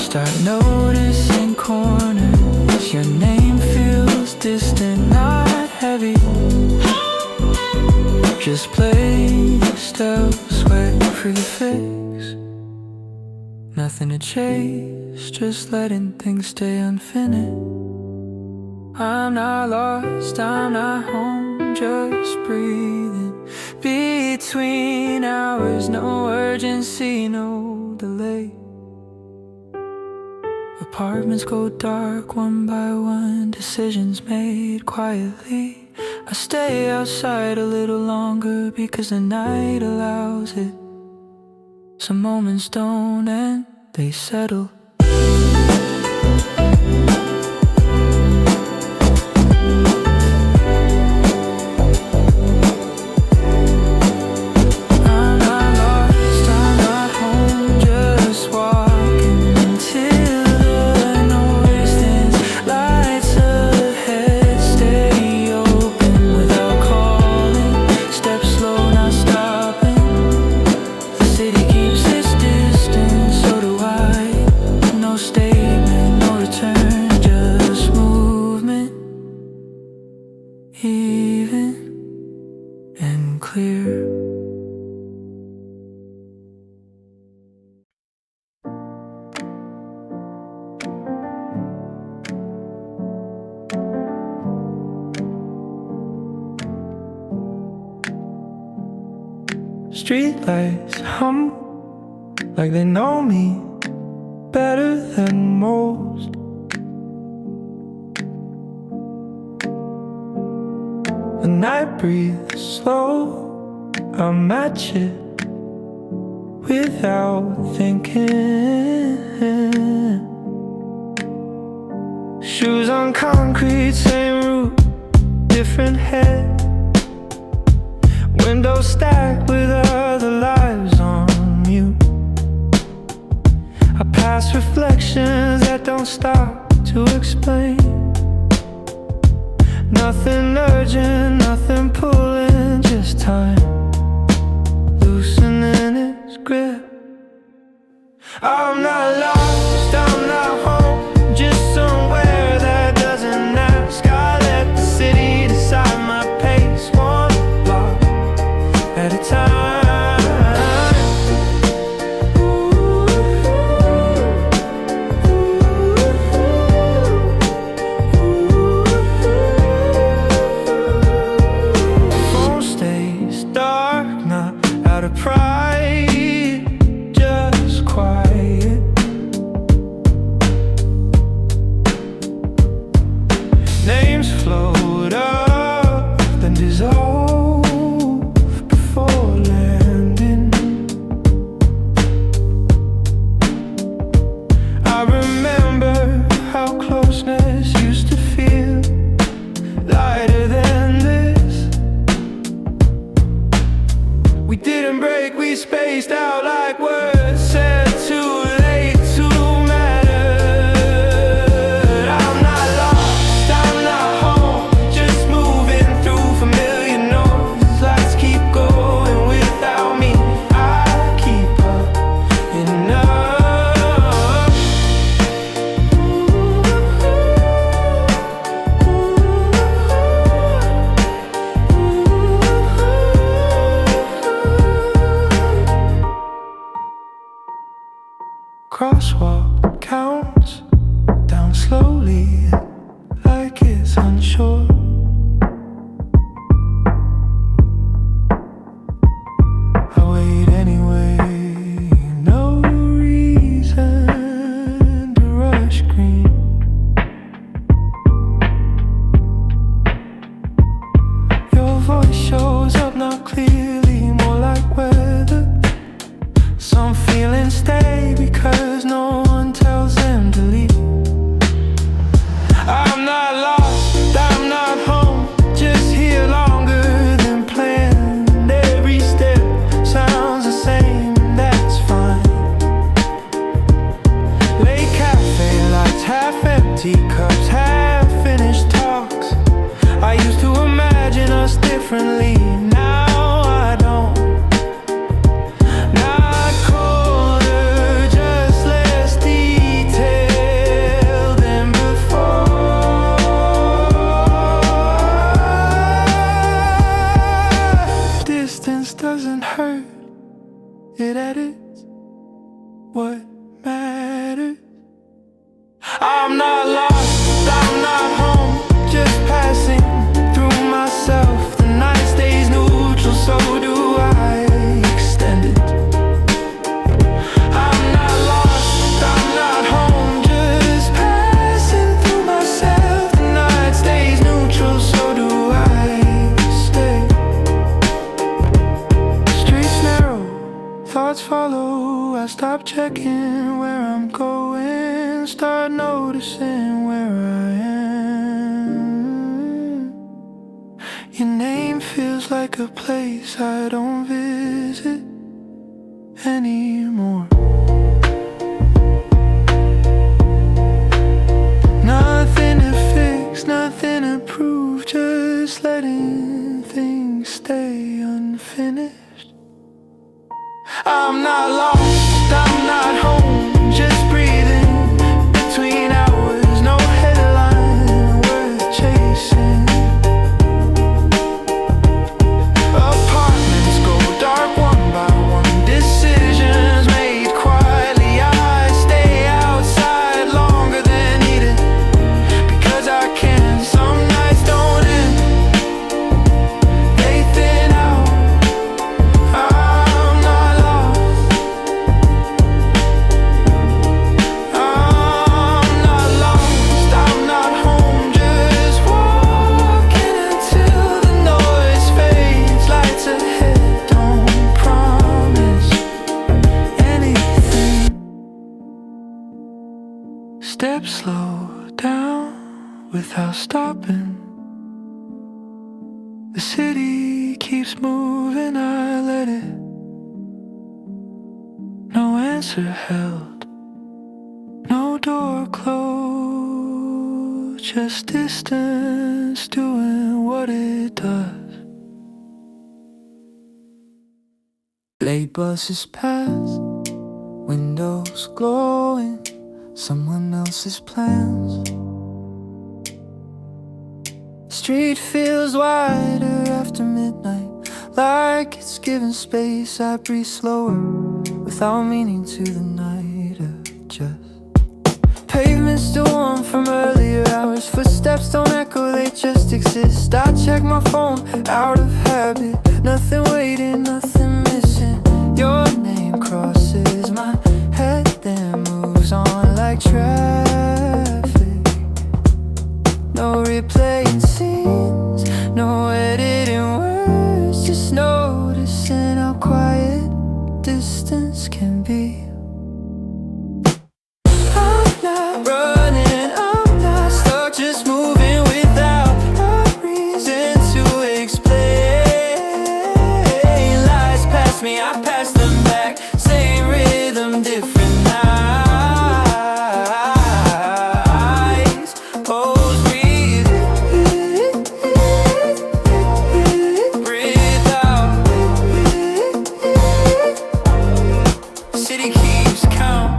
start noticing corners. Your name feels distant, not heavy, just placed elsewhere. For the fix, nothing to chase, just letting things stay unfinished. I'm not lost, I'm not home, just breathing between hours. No urgency, no delay. Apartments go dark one by one, decisions made quietly. I stay outside a little longer because the night allows it. Some moments don't end, they settle. City keeps its distance, so do I. streetlights hum like they know me better than most. The night breathes slow, I match it without thinking. Shoes on concrete, same route, different head. Windows stacked with other lives on mute. I pass reflections that don't stop to explain. Nothing urgent, nothing pulling, just time loosening its grip. I'm not lost, I'm not home, just somewhere that doesn't ask. I let the city decide my pace, one block at a time. Phone stays dark, not out of pride, just quiet. Names float up, then dissolve before landing. I remember how closeness used to feel lighter than this. We didn't break, we spaced out like words said too late to matter. I'm not lost, I'm not home, just moving through familiar noise. Lights keep going without me, I keep up enough. Crosswalk counts down slowly, like it's unsure. I wait anyway, no reason to rush green. Your voice shows up not clearly, more like weather. Some feelings stay because no one tells them to leave. I'm not lost, I'm not home, just here longer than planned. Every step sounds the same, that's fine. Late cafe lights, half empty cups, half finished talks. I used to imagine us differently, now I don't. Not colder, just less detailed than before. Distance doesn't hurt, it edits what matters. I'm not lost, I'm not home, just passing through myself. The night stays neutral, so do I extend it. I'm not lost, I'm not home, just passing through myself. The night stays neutral, so do I stay. Streets narrow, thoughts follow. I stop checking where I'm going, start noticing where I am. Your name feels like a place I don't visit anymore. Nothing to fix, nothing to prove, just letting things stay unfinished. I'm not lost, I'm not home, just breathing between hours, no headline worth chasing. Apartments go dark one by one, decisions made quietly. I stay outside longer than needed because I can. Some nights don't end, they thin out. I'm Steps slow down without stopping. The city keeps moving, I let it. No answer held, no door closed, just distance doing what it does. Late buses pass, windows glowing, someone else's plans. Street feels wider after midnight, like it's given space. I breathe slower, without meaning to the night adjust. Pavement still warm from earlier hours, footsteps don't echo, they just exist. I check my phone, out of habit, nothing waiting, nothing missing. Your name crosses my head, then moves on like traffic. No replaying scenes, no editing words, just noticing how quiet distance can be. I'm not running, I'm not stuck, just moving without a reason to explain. Lies past me, I pass them back, same rhythm, different eyes. Pose, breathe out. City keeps count.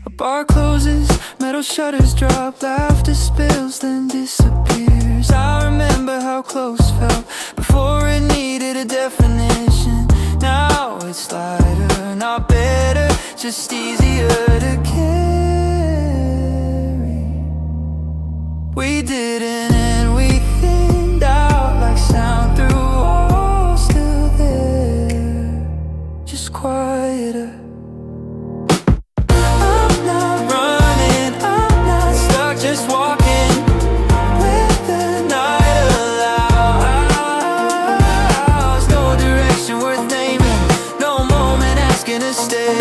A bar closes, metal shutters drop, laughter spills, then disappears. I remember how close felt before it needed a definition. Now it's lighter, not better, just easier to carry. We didn't end, we thinned out like sound through walls, still there, just quieter. I'm not running, I'm not stuck, just walking with the night allows. No direction worth naming, no moment asking to stay.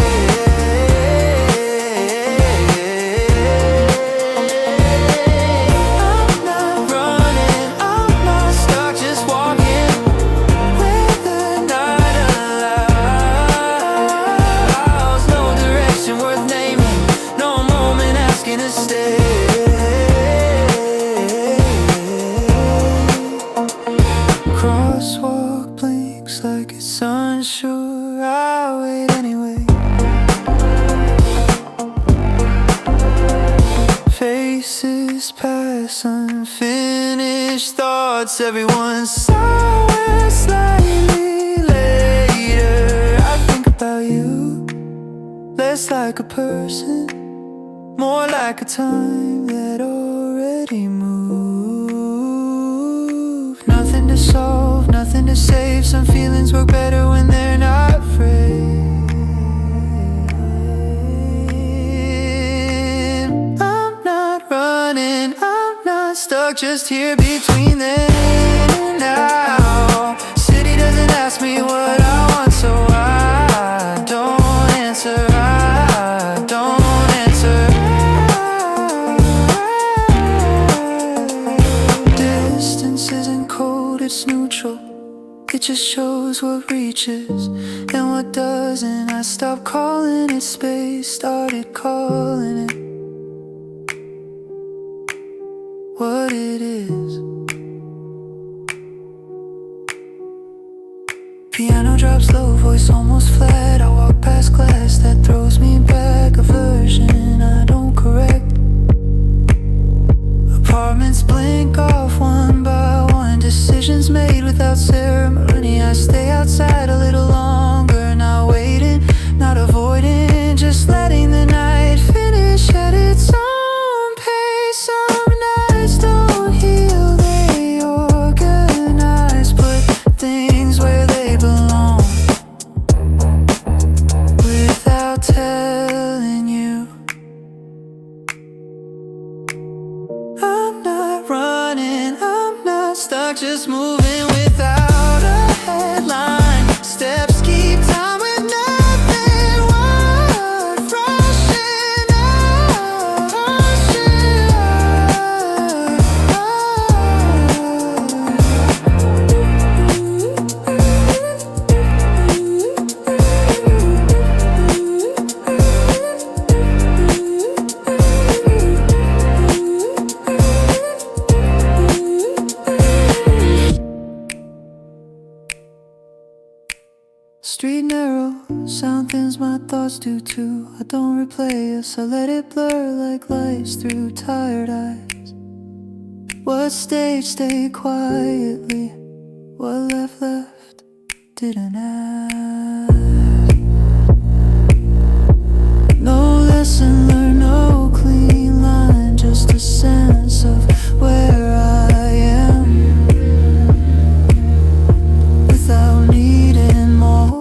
I'm not running, I'm not stuck, just walking with the night allows. No direction worth naming, no moment asking to stay. Crosswalk blinks like it's unsure, I'll wait anyway. Faces pass, unfinished thoughts, everyone's somewhere slightly later. I think about you, less like a person, more like a time that already moved. Nothing to solve, nothing to save, some feelings work better when they're not framed. I'm not running, I'm not stuck, just here between then and now. City doesn't ask me what I want, so I don't answer, I don't answer. Distance isn't cold, it's neutral. It just shows what reaches and what doesn't. I stopped calling it space, started calling it what it is. Piano drops low, voice almost flat. I walk past glass that throws me back, a version I don't correct. Apartments blink off one by one, decisions made without ceremony. I stay outside a little longer, not waiting, not avoiding, just letting the night finish at its own pace. Some nights don't heal, they organize, put things where they belong without telling you. I'm not running, I'm not stuck, just moving without a headline. Steps keep time with nothing. Why? Street narrow, sound thins, my thoughts do too. I don't replay us, I let it blur like lights through tired eyes. What stage stayed quietly? What left didn't ask. No lesson learned, no clean line, just a sense of where I am without needing more.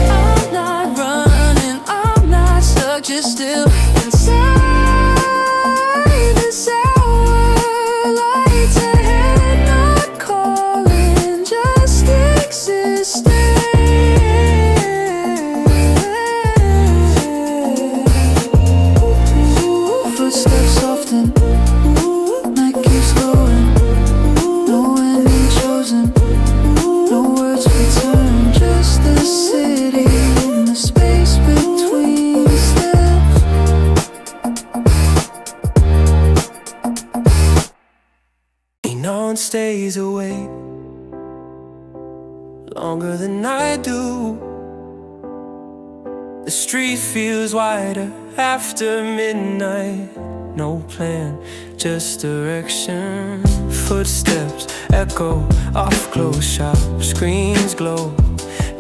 I'm not running, I'm not stuck, just still inside this hour. Lights ahead, not calling, just existing. Footsteps soften, night keeps going. No ending chosen, no words return. Just the city and the space between steps. Ain't no one stays awake longer than I do. The street feels wider after midnight. No plan, just direction. Footsteps echo off closed shop. Screens glow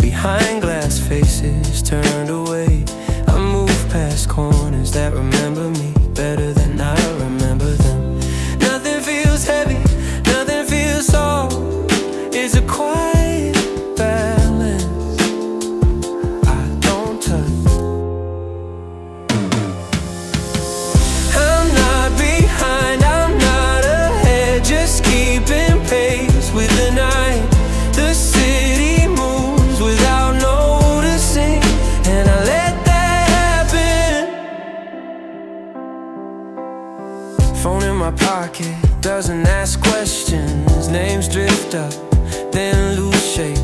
behind glass faces turned away. I move past corners that remember me better than I remember them. Nothing feels heavy, nothing feels soft. It's a quiet balance I don't touch. I'm not behind, I'm not ahead, just keeping pace with the night. The city moves without noticing, and I let that happen. Phone in my pocket, doesn't ask questions. Names drift up, then lose shape.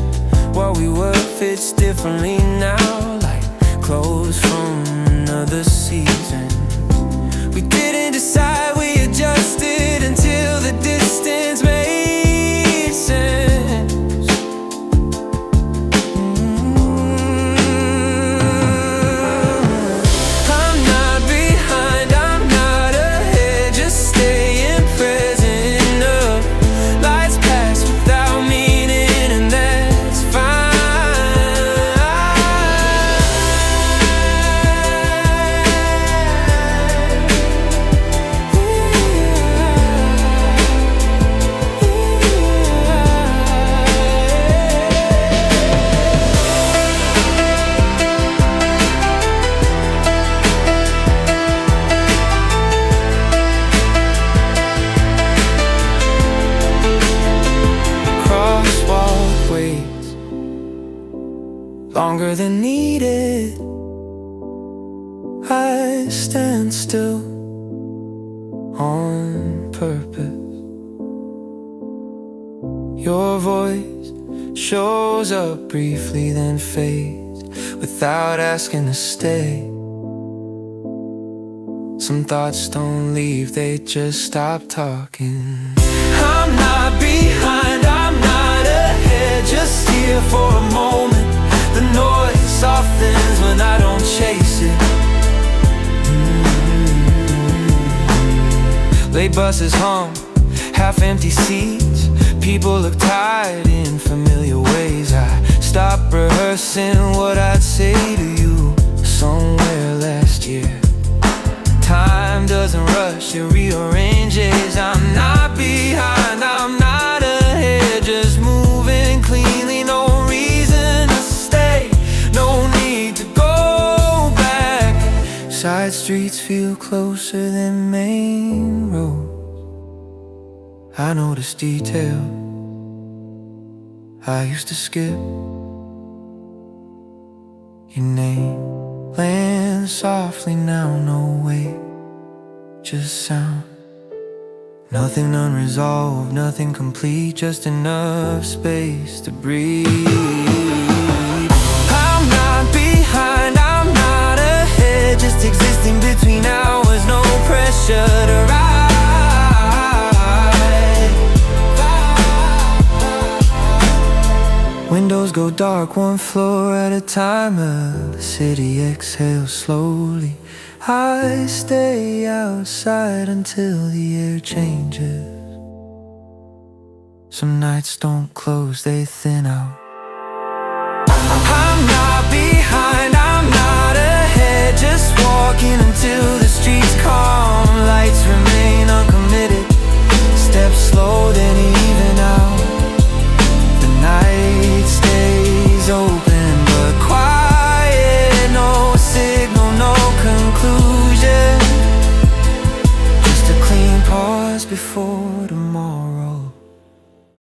What we were fits differently now, like clothes from another season. We didn't decide, we adjusted until the distance made sense. I'm not behind, I'm not ahead, just staying present enough. Lights pass without meaning, and that's fine. Crosswalk waits longer than needed. I stand still on purpose. Your voice shows up briefly, then fades without asking to stay. Some thoughts don't leave, they just stop talking. I'm not behind, I'm not ahead, just here for a moment. The noise softens when I don't chase it. Late buses hum, half-empty seats. People look tired in familiar ways. I stopped rehearsing what I'd say to you somewhere last year. Time doesn't rush, it rearranges. I'm not behind, I'm not ahead, just moving cleanly. No reason to stay, no need to go back. Side streets feel closer than main roads. I notice details I used to skip. Your name lands softly now, no way, just sound. Nothing unresolved, nothing complete, just enough space to breathe. I'm not behind, I'm not ahead, just existing between hours, no pressure to ride. Windows go dark, one floor at a time. The city exhales slowly. I stay outside until the air changes. Some nights don't close, they thin out.